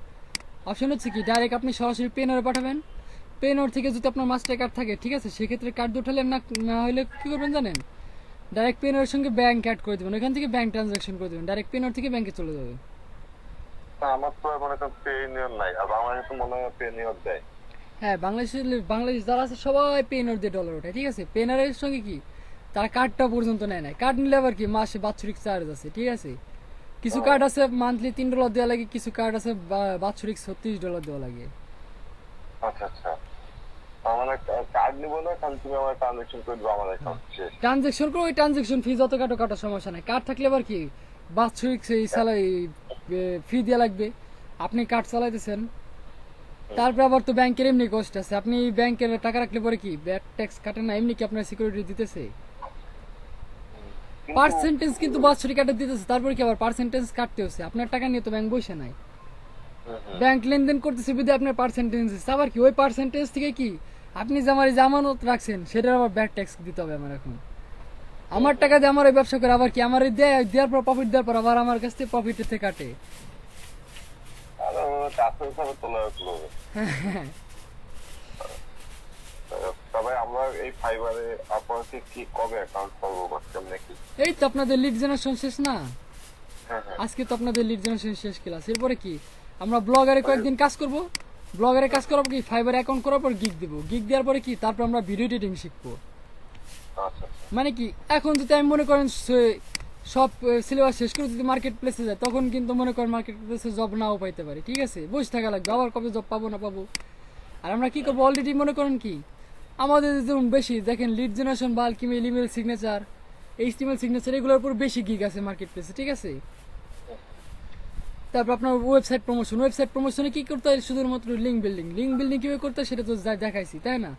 অপশন হচ্ছে কি, ডাইরেক্ট আপনি সরাসরি পেনরে পাঠাবেন। পেনর থেকে যদি আপনার মাস্টার কার্ড থাকে, ঠিক আছে, সেক্ষেত্রে কার্ড উঠালেন না হলে কি করবেন জানেন, ডাইরেক্ট পেনরের সঙ্গে ব্যাংক অ্যাড করে দেবেন, ওইখান থেকে ব্যাংক ট্রানজাকশন করে দেবেন, ডাইরেক্ট পেনর থেকে ব্যাংকে চলে যাবে। আমার তো মনে করেন পে ইউনিয়ন নাই, আর বাংলাদেশে তো মনে হয় পে ইউনিয়ন দেয়। হ্যাঁ, বাংলাদেশ যারা আছে সবাই পেনর দিয়ে ডলার ওঠায়, ঠিক আছে। পেনারের সঙ্গে কি তারা কার্ডটা পর্যন্ত নেয় না, কার্ড নিলে আবার কি মাসে বাৎসরিক চার্জ আছে, ঠিক আছে। কিছু কার্ড আছে মান্থলি $3 দেওয়া লাগে, কিছু কার্ড আছে বাৎসরিক $36 দেওয়া লাগে। আচ্ছা আচ্ছা, মানে কার্ড নিব না, কারণ তুমি আমার ট্রানজাকশন করে দিও আমার অ্যাকাউন্টে, ট্রানজাকশন করে ওই ট্রানজাকশন ফি যত কাটার সমস্যা নাই। কার্ড থাকলে আবার কি বাৎসরিক সেই স্যালারি ফি দেওয়া লাগবে, আপনি কার্ড চালাইতেছেন। তারপর আবার তো ব্যাংকের এমনি কষ্ট আছে, আপনি ব্যাংকের টাকা রাখলে পরে কি ব্যাড ট্যাক্স কাটে না, এমনি কি আপনার সিকিউরিটি দিতেছে, পার্সেন্টেজ কিন্তু বাৎসরিক কাটে দিতেছে, তারপরে কি আবার পার্সেন্টেজ কাটতে হচ্ছে। আপনার টাকা নিয়ে তো ব্যাংক বসে নাই, ব্যাংক লেনদেন করতেছে বিধে আপনার পার্সেন্টেজ, আবার কি ওই পার্সেন্টেজ থেকে কি আপনি যে আমার জামানত রাখছেন সেটার আবার ব্যাড ট্যাক্স দিতে হবে আমার। এখন আমার টাকা দিয়ে আমার ওই ব্যবসা করে আবার কি আমার দেওয়ার পর প্রফিট দেওয়ার পর আবার আমার কাছ থেকে প্রফিট থেকে কাটে। তবে আমরা এই ফাইবারে আপনাকে কি কবে অ্যাকাউন্ট করবো বা কেমনে কি? এই তো আপনাদের লিড জেনারেশন শেষ না, হ্যাঁ হ্যাঁ আজকে তো আপনাদের লিড জেনারেশন শেষ ক্লাস, এরপরে কি আমরা ব্লগারে কয়েকদিন কাজ করব, ব্লগারে কাজ করার পর কি ফাইবার অ্যাকাউন্ট করার পর গিগ দিব, গিগ দেওয়ার পরে কি তারপর আমরা ভিডিও এডিটিং শিখবো। আচ্ছা মানে কি এখন যদি আমি মনে করেন সব সিলেবাস শেষ করে যদি মার্কেট প্লেসে যায়, তখন কিন্তু মনে করেন মার্কেট প্লেসে জব নাও পাইতে পারি, ঠিক আছে, বসে থাকা লাগবে, আবার কবে জব পাবো না পাবো। আর আমরা কি করবো, অলরেডি মনে করেন কি আমাদের যেমন বেশি দেখেন lead generation, bulk email, email signature, HTML signature, এগুলোর উপর বেশি গিগ আছে মার্কেট প্লেসে, ঠিক আছে। তারপর আপনার ওয়েবসাইট প্রমোশন, ওয়েবসাইট প্রমোশনে কি করতে হয়, শুধুমাত্র লিঙ্ক বিল্ডিং, লিঙ্ক বিল্ডিং কিভাবে করতে হয় সেটা তো দেখাইছি, তাই না।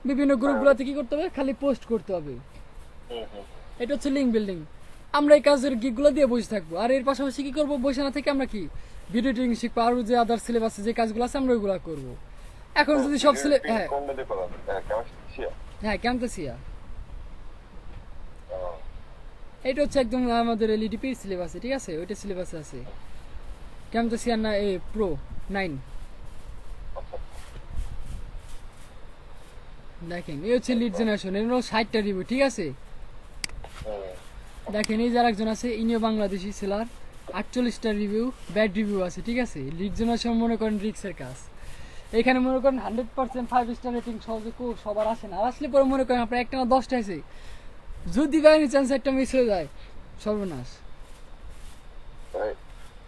বিভিন্ন গ্রুপগুলোতে কি করতে হবে, খালি পোস্ট করতে হবে, হুম হুম এটা হচ্ছে লিঙ্ক বিল্ডিং। আমরা এই কাজের গিগগুলো দিয়ে বসে থাকবো, আর এর পাশাপাশি কি করবো, বসে না থেকে আমরা কি ভিডিও এডিটিং শিখবো, আরো যে আদার সিলেবাসে যে কাজগুলো আছে আমরা ওইগুলো করবো। এখন যদি সব হ্যাঁ কোনটা দিয়ে করাবে? কেমিস্ট্রি। হ্যাঁ ক্যাম্পাসিয়া, এটা হচ্ছে একদম আমাদের এলইডিপির সিলেবাসে, ঠিক আছে, ওইটা সিলেবাসে আছে ক্যাম্পাসিয়া না এ প্রো 9। দেখেন এই হচ্ছে লিড জেনারেশন, এর 60টা রিভিউ, ঠিক আছে। দেখেন এই যার একজন আছে ইনিও বাংলাদেশি সেলার, 48টা রিভিউ, ব্যাড রিভিউ আছে, ঠিক আছে। লিড জেনারেশন মনে করেন রিক্সের কাজ, এখানে মনে করেন 100% 5 স্টার রেটিং সহজে সবার আসে না, আর আসলে পরে মনে করেন আপনার একটা না 10টা আছে, যদি বাইরে চান্স একটা মিস হয়ে যায় সর্বনাশ।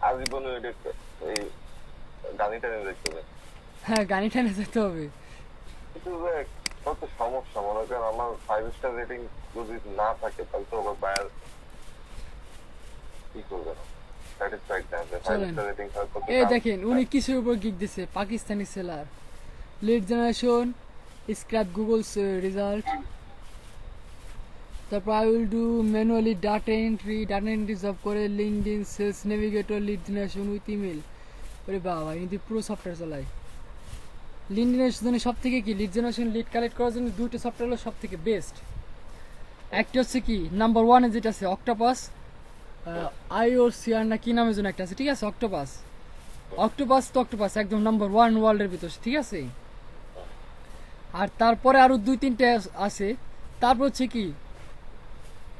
আজীবনে এই গাড়িটা নিয়ে দেখতে হবে। হ্যাঁ গাড়ি টেনে যেতে হবে। কিন্তু যে কত সমস্যা, মনে করেন আমার 5 স্টার রেটিং যদি না থাকে তাহলে তো ওর বায়ার কি করবে না, স্যাটিসফাইড না যে 5 চলেন স্টার রেটিং ছাড়া তো এই দেখেন উনি কিসের উপর গিগ দিছে, Pakistani seller, lead generation, scrape Google's result, তারপর I will do manually data entry job করে, LinkedIn, sales navigator, lead generation with email. ওরে বাবা কিন্তু প্রো সফটওয়্যার চালায়। লিড জেনারেশন সব থেকে কি লিড জেনারেশন লিড কালেক্ট করার জন্য দুটো সফটওয়্যার হলো সব থেকে বেস্ট। একটা হচ্ছে কি নাম্বার 1 যেটা আছে অক্টোপাস, আইওসিআর না কি নামে যেন একটা আছে, ঠিক আছে, অক্টোপাস, অক্টোপাস একদম নাম্বার 1 ওয়ার্ল্ডের ভিতর, ঠিক আছে। আর তারপরে আরো 2-3টে আছে, তারপর হচ্ছে কি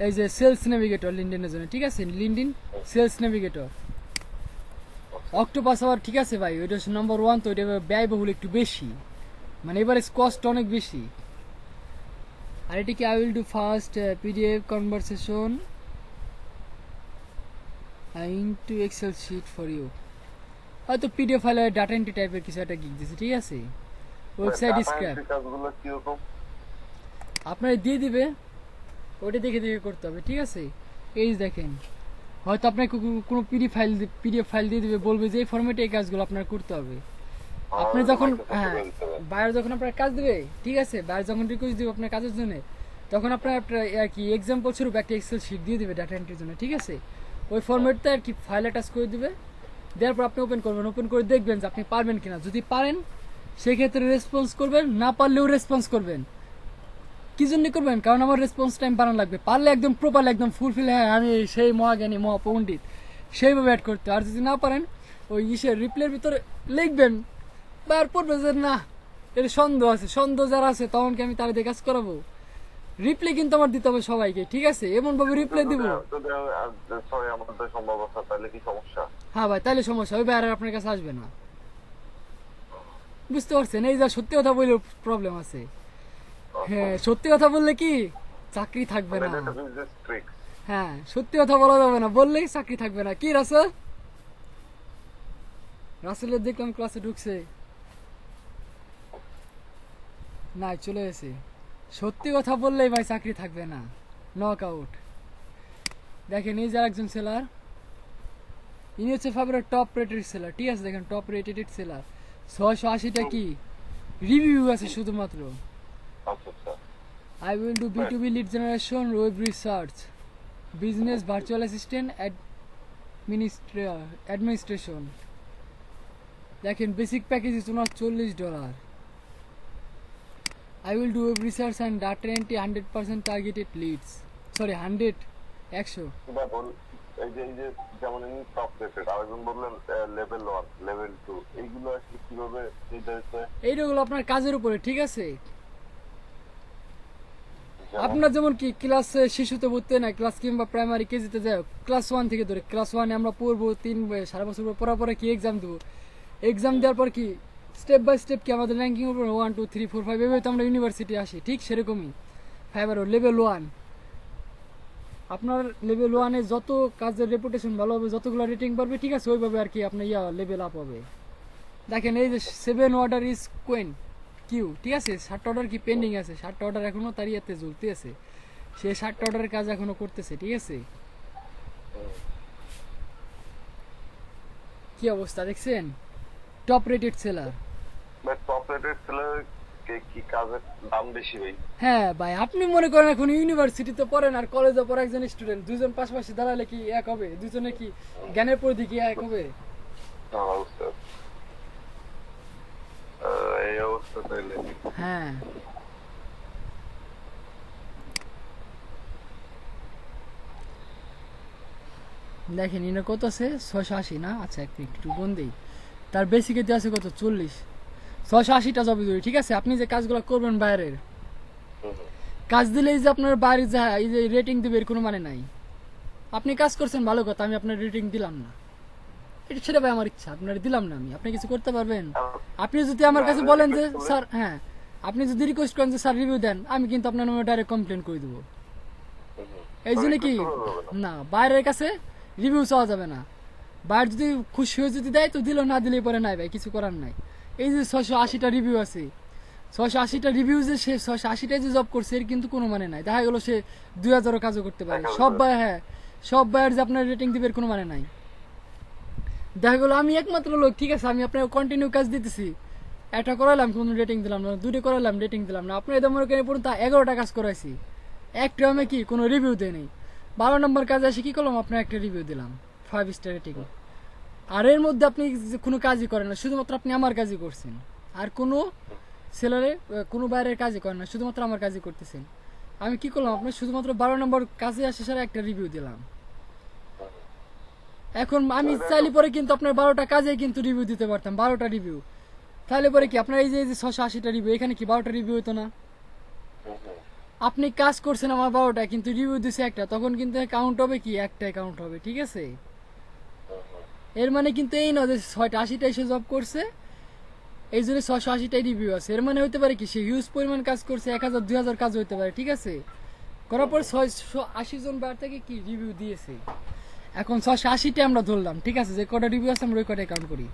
এই যে সেলস নেভিগেটর লিঙ্কডইনের জন্য, ঠিক আছে, লিঙ্কডইন সেলস নেভিগেটর। অক্টোপাস আবার ঠিক আছে ভাই, ওইটা হচ্ছে নাম্বার 1, তো ওইটা ব্যয়বহুল একটু বেশি, মানে এবারে কস্ট অনেক বেশি। আর এটা কি I will do first PDF conversation into Excel sheet for you, হয়তো পিডিএফ ফাইলে ডাটা এন্ট্রি টাইপের কিছু একটা গিগ দিছে, ঠিক আছে। ওয়েবসাইট স্ক্র্যাপ কাজগুলো কি রকম আপনারা দিয়ে দিবে, ওটা দেখে দেখে করতে হবে, ঠিক আছে। এই যে দেখেন হয়তো আপনাকে কোনো পিডিএফ ফাইল দিয়ে দিবে, বলবে যে এই ফরম্যাটে এই কাজগুলো আপনার করতে হবে। আপনি যখন হ্যাঁ বায়ার যখন আপনার কাজ দিবে, ঠিক আছে, বায়ার যখন রিকোয়েস্ট দিবে আপনার কাজের জন্য, তখন আপনার আর কি এক্সাম্পল স্বরূপ একটা এক্সেল শিট দিয়ে দিবে ডাটা এন্ট্রির জন্য, ঠিক আছে। ওই ফরম্যাটটা আর কি ফাইল অ্যাটাচ করে দিবে, দেওয়ার পর আপনি ওপেন করবেন, ওপেন করে দেখবেন যে আপনি পারবেন কিনা, যদি পারেন সেক্ষেত্রে রেসপন্স করবেন, না পারলেও রেসপন্স করবেন। কি জন্য করবেন, কারণ আমার রেসপন্স টাইম বাড়ানো লাগবে, পারলে একদম প্রপারলি একদম ফুলফিল, হ্যাঁ আমি সেই মহাজ্ঞানী মহাপণ্ডিত সেইভাবে অ্যাড করতে। আর যদি না পারেন ওই রিপ্লের ভিতরে লিখবেন, বা পড়বে যে না এর সন্দেহ আছে, সন্দেহ যারা আছে তখন কি আমি তাদের কাজ করাবো। রিপ্লে কিন্তু আমার দিতে হবে সবাইকে, ঠিক আছে, এমন ভাবে রিপ্লে দিব। সরি আমার তো সম্ভব আছে, তাহলে কি সমস্যা? হ্যাঁ ভাই তাহলে সমস্যা, ওই ভাই আর আপনার কাছে আসবে না, বুঝতে পারছেন। এই যা সত্যি কথা বললে প্রবলেম আছে, হ্যাঁ সত্যি কথা বললে কি চাকরি থাকবে না, হ্যাঁ সত্যি কথা বলা যাবে না, বললেই চাকরি থাকবে না। কি রাসেল, রাসেলের দেখলাম ক্লাসে ঢুকছে, না চলে গেছে। সত্যি কথা বললেই ভাই চাকরি থাকবে না, নক আউট। দেখেন এই যে একজন সেলার, ইনি হচ্ছে ফাইবারের টপ রেটেড সেলার, ঠিক আছে, দেখেন টপ রেটেড সেলার, 680টা কি রিভিউ আছে শুধুমাত্র। I will do B2B lead generation, web research, business, virtual assistant, administration. দেখেন বেসিক প্যাকেজ তোমার $40। I will do web research and data entry 100% targeted leads. Sorry 100 এই যে যেমন টপ রেটেড, আরেকজন বললেন লেভেল 1 লেভেল 2, এইগুলো আসলে কিভাবে নির্ধারিত হয়? এইগুলো আপনার কাজের উপরে, ঠিক আছে। আপনার যেমন কি ক্লাস শিশুতে ভর্তি না ক্লাস কিংবা প্রাইমারি কেজিতে যাই ক্লাস 1 থেকে ধরে ক্লাস 1 আমরা পড়বো 3 সারা বছর পড়ার পরে কি এক্সাম দেবো, এক্সাম দেওয়ার পর কি স্টেপ বাই স্টেপ কি আমাদের র্যাঙ্কিং উপর 1 2 3 4 5 এভাবে তো আমরা ইউনিভার্সিটি আসি, ঠিক সেরকমই ফাইবার লেভেল 1। আপনার লেভেল 1-এ যত কাজের রেপুটেশন ভালো হবে, যতগুলো রেটিং বাড়বে, ঠিক আছে, ওইভাবে আর কি আপনার লেভেল আপ হবে। দেখেন এই যে 7 অর্ডার ইজ কোয়েন কিউ, ঠিক আছে, 7টা অর্ডার কি পেন্ডিং আছে, 7টা অর্ডার এখনো তার ইয়েতে ঝুলতে আছে, সে 7টা অর্ডারের কাজ এখনো করতেছে, ঠিক আছে। কি অবস্থা দেখছেন, top rated seller. But top rated seller কি কাজের দাম বেশি ভাই? হ্যাঁ ভাই, আপনি মনে করেন এখন ইউনিভার্সিটিতে পড়েন আর কলেজে পড়া একজন স্টুডেন্ট, দুজন পাশাপাশি দাঁড়ালে কি এক হবে? দুজনে কি জ্ঞানের পরিধি কি এক হবে? অবস্থা এই অবস্থা তাইলে। হ্যাঁ দেখেন ইনো কত আছে, 680 না, আচ্ছা এক মিনিট একটু গুণ দেই। তার বেসিকে দিয়ে আছে কত, 40, 680টা জব ধরি, ঠিক আছে। আপনি যে কাজগুলো করবেন বাইরের কাজ দিলেই যে আপনার বাইরে যা এই যে রেটিং দিবে এর কোনো মানে নাই। আপনি কাজ করছেন ভালো কথা, আমি আপনার রেটিং দিলাম না, এটা সেটা ভাই আমার ইচ্ছা, আপনার দিলাম না আমি, আপনি কিছু করতে পারবেন? আপনি যদি আমার কাছে বলেন যে স্যার, হ্যাঁ আপনি যদি রিকোয়েস্ট করেন যে স্যার রিভিউ দেন, আমি কিন্তু আপনার নামে ডাইরেক্ট কমপ্লেন করে দেবো। এই জন্য কি না, বাইরের কাছে রিভিউ চাওয়া যাবে না। বাইরে যদি খুশি হয়ে যদি দেয় তো দিল, না দিলেই পরে নাই ভাই, কিছু করার নাই। এই যে 680টা রিভিউ আছে, 680টা রিভিউ যে সে 680টাই যে জব করছে এর কিন্তু কোনো মানে নাই। দেখা গেলো সে 2000 কাজও করতে পারে, সব ভাই, হ্যাঁ সব ভাইয়ের যে আপনার রেটিং দিবে এর কোনো মানে নাই। দেখা গেলো আমি একমাত্র লোক, ঠিক আছে, আমি আপনার কন্টিনিউ কাজ দিতেছি, একটা করালাম কোনো রেটিং দিলাম না, দুটো করালাম রেটিং দিলাম না, আপনার এদের মনে করেন পর্যন্ত 11টা কাজ করাইছি, একটা আমি কি কোনো রিভিউ দেয় নেই। 12 নম্বর কাজে এসে কি করলাম, আপনার একটা রিভিউ দিলাম 5 স্টার রেটিং। আর এর মধ্যে আপনি কোনো কাজই করেন না, শুধুমাত্র আপনি আমার কাজই করছেন, আর কোনো সেলারে কোনো বাইরের কাজই করেন না, শুধুমাত্র আমার কাজই করতেছেন। আমি কি করলাম, আপনার শুধুমাত্র 12 নম্বর কাজে আসে সারা একটা রিভিউ দিলাম। এখন আমি চাইলে পরে কিন্তু আপনার 12টা কাজে কিন্তু রিভিউ দিতে পারতাম, 12টা রিভিউ, তাহলে পরে কি আপনার এই যে 680টা রিভিউ, এখানে কি 12টা রিভিউ হতো না? আপনি কাজ করছেন আমার 12টা, কিন্তু রিভিউ দিছে একটা, তখন কিন্তু কাউন্ট হবে কি, একটাই কাউন্ট হবে, ঠিক আছে। এর মানে কিন্তু এই না যে 680টা এসে জব করছে এই জন্য 680টাই রিভিউ আছে, এর মানে হতে পারে কি সে হিউজ পরিমাণ কাজ করছে, 1000 2000 কাজ হতে পারে, ঠিক আছে। করার পর 680 জন বার থেকে কি রিভিউ দিয়েছে। এখন 680টা আমরা ধরলাম, ঠিক আছে, যে কটা রিভিউ আছে আমরা ওই কটাই কাউন্ট করি।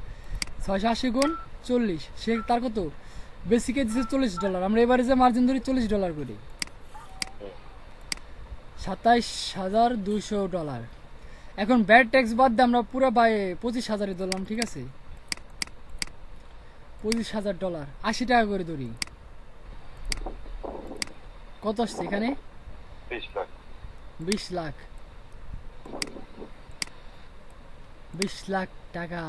680 গুণ 40, সে তার কত বেসিকে দিচ্ছে $40, আমরা এবারে যে মার্জিন ধরি $40 করি, $27200। এখন ব্যাড ট্যাক্স বাদ দিয়ে আমরা পুরো 25,000 ধরলাম, ঠিক আছে, $25,000, $80 করে ধরি, কত আসছে এখানে, 20 লাখ। 20 লাখ, 20 লাখ টাকা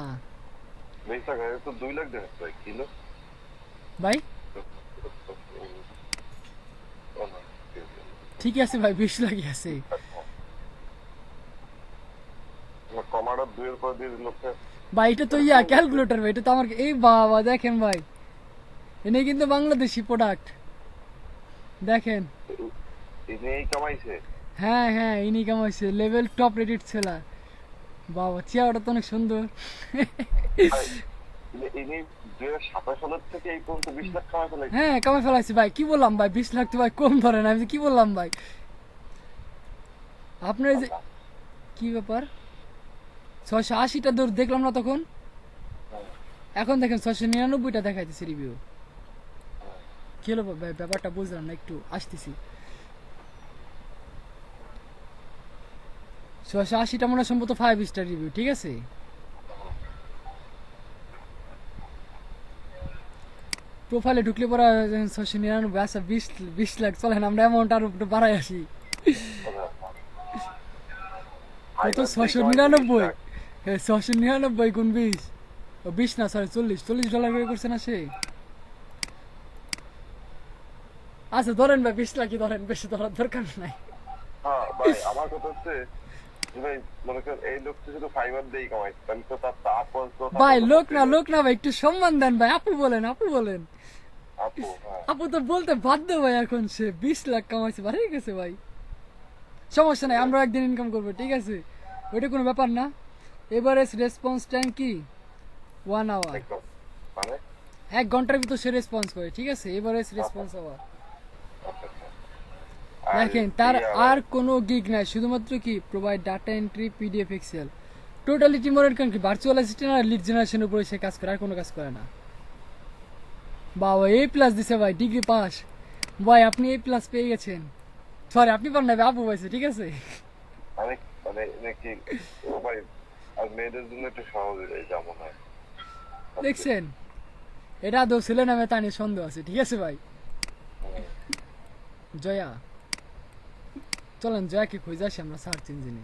20 লাখ তো 2 লাখ দেন ভাই কিলো ভাই। ঠিক আছে ভাই, 20 লাখই আছে। কমাডার 2 এর পর দিয়ে দিল ভাই এটা তো ক্যালকুলেটর ভাই, এটা তো আমার এই বাবা দেখেন ভাই, এনে কিন্তু বাংলাদেশি প্রোডাক্ট দেখেন। ইনি এই কামাইছে। হ্যাঁ হ্যাঁ ইনি কামাইছে, লেভেল টপ রেটেড সেলার। বাবা চেয়ারটা তো অনেক সুন্দর। ইনি 2027 সালের থেকে এই পর্যন্ত 20 লাখ কামাই ফেলাইছে। হ্যাঁ কামাই ফেলাইছে ভাই, কি বললাম ভাই, 20 লাখ তো ভাই কম ধরেন, আমি কি বললাম ভাই। আপনার এই যে কি ব্যাপার, 680টা দূর দেখলাম না তখন, এখন দেখেন 699টা দেখাইতেছে রিভিউ। কি হলো ভাই, ব্যাপারটা বুঝলাম না, একটু আসতেছি। 680টা মনে হয় সম্ভবত 5 স্টার রিভিউ, ঠিক আছে। প্রোফাইলে ঢুকলে পরে 699, আচ্ছা 20 লাখ, চলেন আমরা অ্যামাউন্ট আরো একটু বাড়াই আসি। কত, 699, 699 গুণ 20, 20 না সরি $40 করে করছে না সে। আচ্ছা ধরেন ভাই 20 লাখই ধরেন, বেশি ধরার দরকার নাই। হ্যাঁ ভাই আমার কথা হচ্ছে ভাই, মনে করেন এই লোকটা শুধু ফাইবার দিয়েই কামাইছে, তাহলে তো তার তো আপন তো ভাই লোক না ভাই, একটু সম্মান দেন ভাই, আপু বলেন, আপু বলেন। আপু, হ্যাঁ। আপু তো বলতে বাধ্য ভাই, এখন সে 20 লাখ কামাইছে, ভালো গেছে ভাই। সমস্যা নাই, আমরা একদিন ইনকাম করবো, ঠিক আছে, ওইটা কোনো ব্যাপার না। এভারেজ রেসপন্স টাইম কি 1 আওয়ার, একদম। মানে 1 ঘন্টার ভিতর সে রেসপন্স করে, ঠিক আছে, এভারেজ রেসপন্স আওয়ার। আচ্ছা, আচ্ছা। আর দেখেন তার ইয়া, আর কোনো গিগ নাই, শুধুমাত্র কি provide data entry, PDF, Excel, টোটালিটি মোরের কারণ কি ভার্চুয়াল অ্যাসিস্ট্যান্ট আর লিড জেনারেশনের উপরে সে কাজ করে, আর কোনো কাজ করে না। বাবা A+ দিছে ভাই, ডিগ্রি পাস ভাই, আপনি A+ পেয়ে গেছেন। সরি আপনি পান না, আপু পাইছে, ঠিক আছে। মানে মানে নাকি ও ভাই, আর মেয়েদের জন্য একটু সহজ হয়ে যায়, যেমন হয়। দেখছেন, এটা আদৌ ছেলে নামে তা নিয়ে সন্দেহ আছে, ঠিক আছে ভাই। জয়া, চলেন জয়াকে খুঁজে আসি আমরা সার্চ ইঞ্জিনে।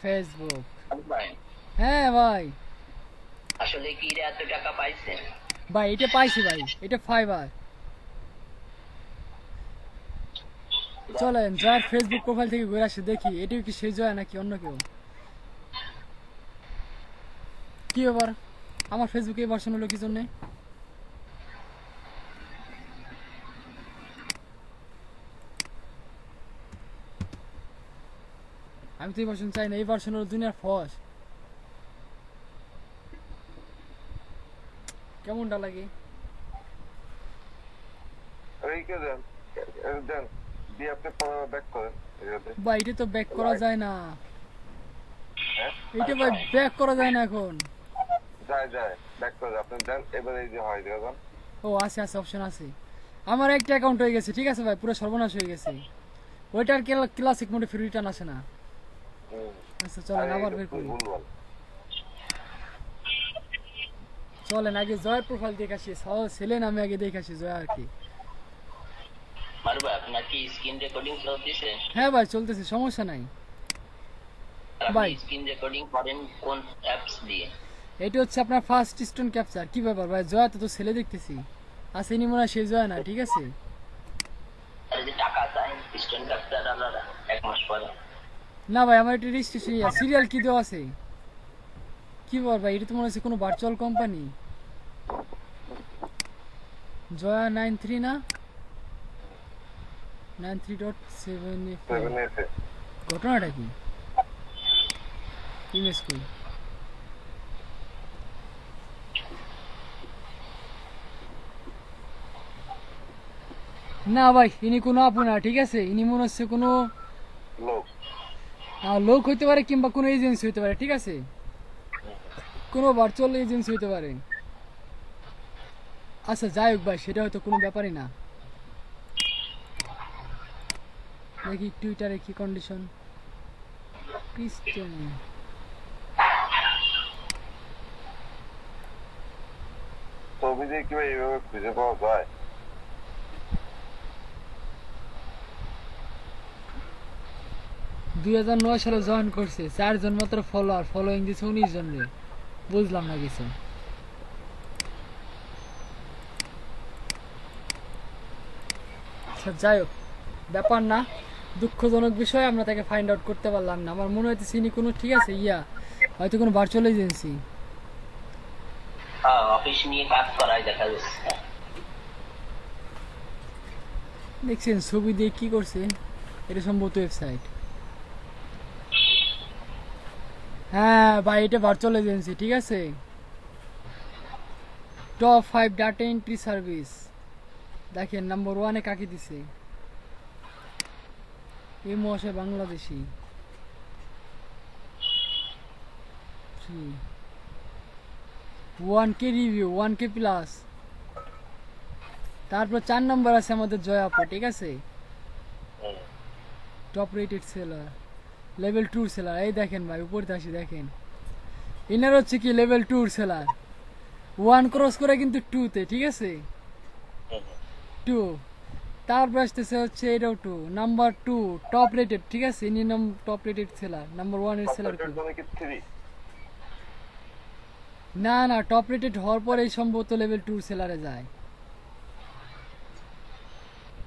ফেসবুক, ভাই হ্যাঁ ভাই। আসলে কি রে এত টাকা পাইছেন? ভাই এটা পাইছি ভাই, এটা ফাইবার। চলেন জয়ার ফেসবুক প্রোফাইল থেকে ঘুরে আসি, দেখি এটাও কি সেই জয়া নাকি অন্য কেউ। কি ব্যাপার, আমার ফেসবুকে এই ভার্সন হলো কি জন্যে? আমি তো এই ভার্সন চাই না, এই ভার্সন হলো দুনিয়ার ফস। কেমনটা লাগে? রেখে দেন, দেন দিয়ে আপনি ব্যাক করেন এটাতে। ভাই এটা তো ব্যাক করা যায় না, হ্যাঁ, এটা ভাই ব্যাক করা যায় না এখন। যায় যায়, ব্যাক করে আপনি দেন, এবারে এই যে হয় দেখেন। ও আছে আছে, অপশন আছে। আমার একটা অ্যাকাউন্ট হয়ে গেছে, ঠিক আছে ভাই, পুরো সর্বনাশ হয়ে গেছে। ওইটার ক্লাসিক মোডে ফ্রি রিটার্ন আসে না। আচ্ছা চলেন আবার বের করি। ভুলভাল। চলেন আগে জয়ের প্রোফাইল দেখে আসি, ছেলে নামে আগে দেখে আসি জয় আর কি। মারু ভাই আপনার কি স্ক্রিন রেকর্ডিং চলতেছে? হ্যাঁ ভাই চলতেছে, সমস্যা নাই। আপনি ভাই। স্ক্রিন রেকর্ডিং করেন কোন অ্যাপস দিয়ে? এটা হচ্ছে আপনার ফার্স্ট স্টোন ক্যাপচার। কি ব্যাপার ভাই, জয়া তো ছেলে দেখতেছি, আছে ইনি মনে হয় সেই জয়া না, ঠিক আছে। আর এই যে টাকা চাই স্টোন ক্যাপচার আলাদা 1 মাস পরে। না ভাই আমার এটা রেজিস্ট্রেশন সিরিয়াল কি দেওয়া আছে। কি ব্যাপার ভাই, এটা তো মনে হচ্ছে কোনো ভার্চুয়াল কোম্পানি। জয়া 93 না, 93.7 ঘটনাটা কি? ইমেজ কই? না ভাই ইনি কোনো আপু না, ঠিক আছে, ইনি মনে হচ্ছে কোনো লোক। লোক হইতে পারে কিংবা কোনো এজেন্সি হইতে পারে, ঠিক আছে, কোনো ভার্চুয়াল এজেন্সি হইতে পারে। আচ্ছা যাই হোক ভাই, সেটা হয়তো কোনো ব্যাপারই না। দেখি টুইটারে কি কন্ডিশন। ক্রিস্টিয়ান, ছবি দিয়ে কি ভাই এইভাবে খুঁজে পাওয়া যায়? 2009 সালে জয়েন করছে, 4 জন মাত্র ফলোয়ার, ফলোইং দিছে 19 জন রে। বুঝলাম না কিছু। আচ্ছা যাই হোক, ব্যাপার না, দুঃখজনক বিষয়, আমরা তাকে ফাইন্ড আউট করতে পারলাম না। আমার মনে হইতেছে ইনি কোনো, ঠিক আছে, হয়তো কোনো ভার্চুয়াল এজেন্সি। হ্যাঁ অফিস নিয়ে কাজ করাই দেখা যাচ্ছে। দেখছেন ছবি দিয়ে কি করছে, এটা সম্ভবত ওয়েবসাইট। হ্যাঁ ভাই এটা ভার্চুয়াল এজেন্সি, ঠিক আছে। টপ 5 ডাটা এন্ট্রি সার্ভিস, দেখেন নাম্বার 1-এ কাকে দিছে, এই মহাশয় Bangladeshi. 1K review, 1K plus. তারপর 4 নম্বর আছে আমাদের জয় আপু, ঠিক আছে, top rated seller, level 2 seller. এই দেখেন ভাই উপরে আসি, দেখেন ইনার হচ্ছে কি লেভেল 2 সেলার, 1 ক্রস করে কিন্তু 2 তে, ঠিক আছে, 2। তারপর আসতেছে হচ্ছে এটাও 2, নাম্বার 2 টপ রেটেড, ঠিক আছে, ইনি নাম টপ রেটেড সেলার, নাম্বার 1 এর সেলার। কি 3? না না, টপ রেটেড হওয়ার পরে সম্ভবত লেভেল 2 সেলারে যায়।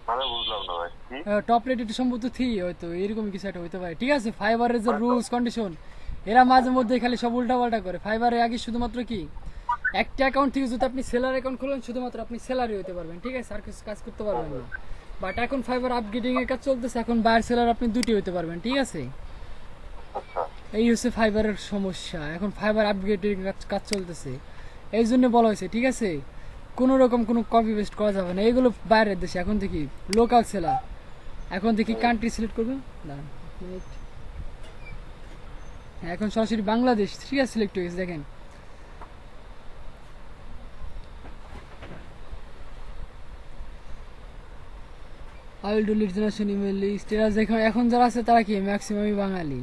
মানে বুঝলাম না ভাই কি? টপ রেটেড সম্ভবত 3 হয়তো, এরকম কিছু একটা হইতে পারে, ঠিক আছে। ফাইবারের যে রুলস কন্ডিশন, এরা মাঝে মধ্যে খালি সব উল্টা পাল্টা করে। ফাইবারে আগে শুধুমাত্র কি একটা অ্যাকাউন্ট থেকে যদি আপনি সেলার অ্যাকাউন্ট খোলেন শুধুমাত্র আপনি সেলারই হতে পারবেন, ঠিক আছে, আর কিছু কাজ করতে পারবেন না। বাট এখন ফাইবার আপগ্রেডিং এর কাজ চলতেছে, এখন বায়ার সেলার আপনি দুটি হতে পারবেন, ঠিক আছে। আচ্ছা এই হচ্ছে ফাইবারের সমস্যা, এখন ফাইবার আপগ্রেডিং কাজ চলতেছে, এই জন্য বলা হয়েছে, ঠিক আছে। কোনো রকম কোনো কপি পেস্ট করা যাবে না, এগুলো বাইরের দেশে, এখন দেখি লোকাল সেলার। এখন দেখি কান্ট্রি সিলেক্ট করবেন, দাঁড়ান এক মিনিট। হ্যাঁ, এখন সরাসরি বাংলাদেশ, ঠিক আছে, সিলেক্ট হয়ে গেছে, দেখেন। I will do lead generation email list, এরা এখন যারা আছে তারা কি ম্যাক্সিমামই বাঙালি।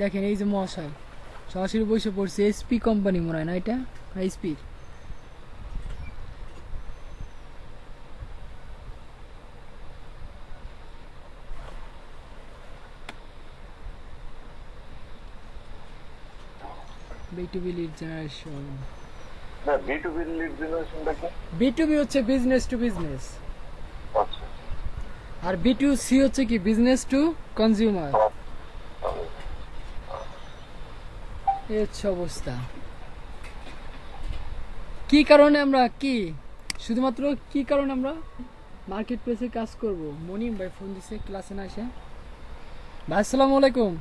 দেখেন এই যে মহাশয় সরাসরি বসে পড়ছে, এসপি কোম্পানি মনে হয় না এটা, এসপি। B2B lead generation, না B2B লিড জেনারেশনটা কি? B2B হচ্ছে বিজনেস টু বিজনেস, আচ্ছা আর B2C হচ্ছে কি বিজনেস টু কনজিউমার। এই হচ্ছে অবস্থা। কি কারণে আমরা শুধুমাত্র কি কারণে আমরা মার্কেট প্লেসে কাজ করব? মনিম ভাই ফোন দিছে ক্লাসে না এসে। ভাই আসসালামু আলাইকুম।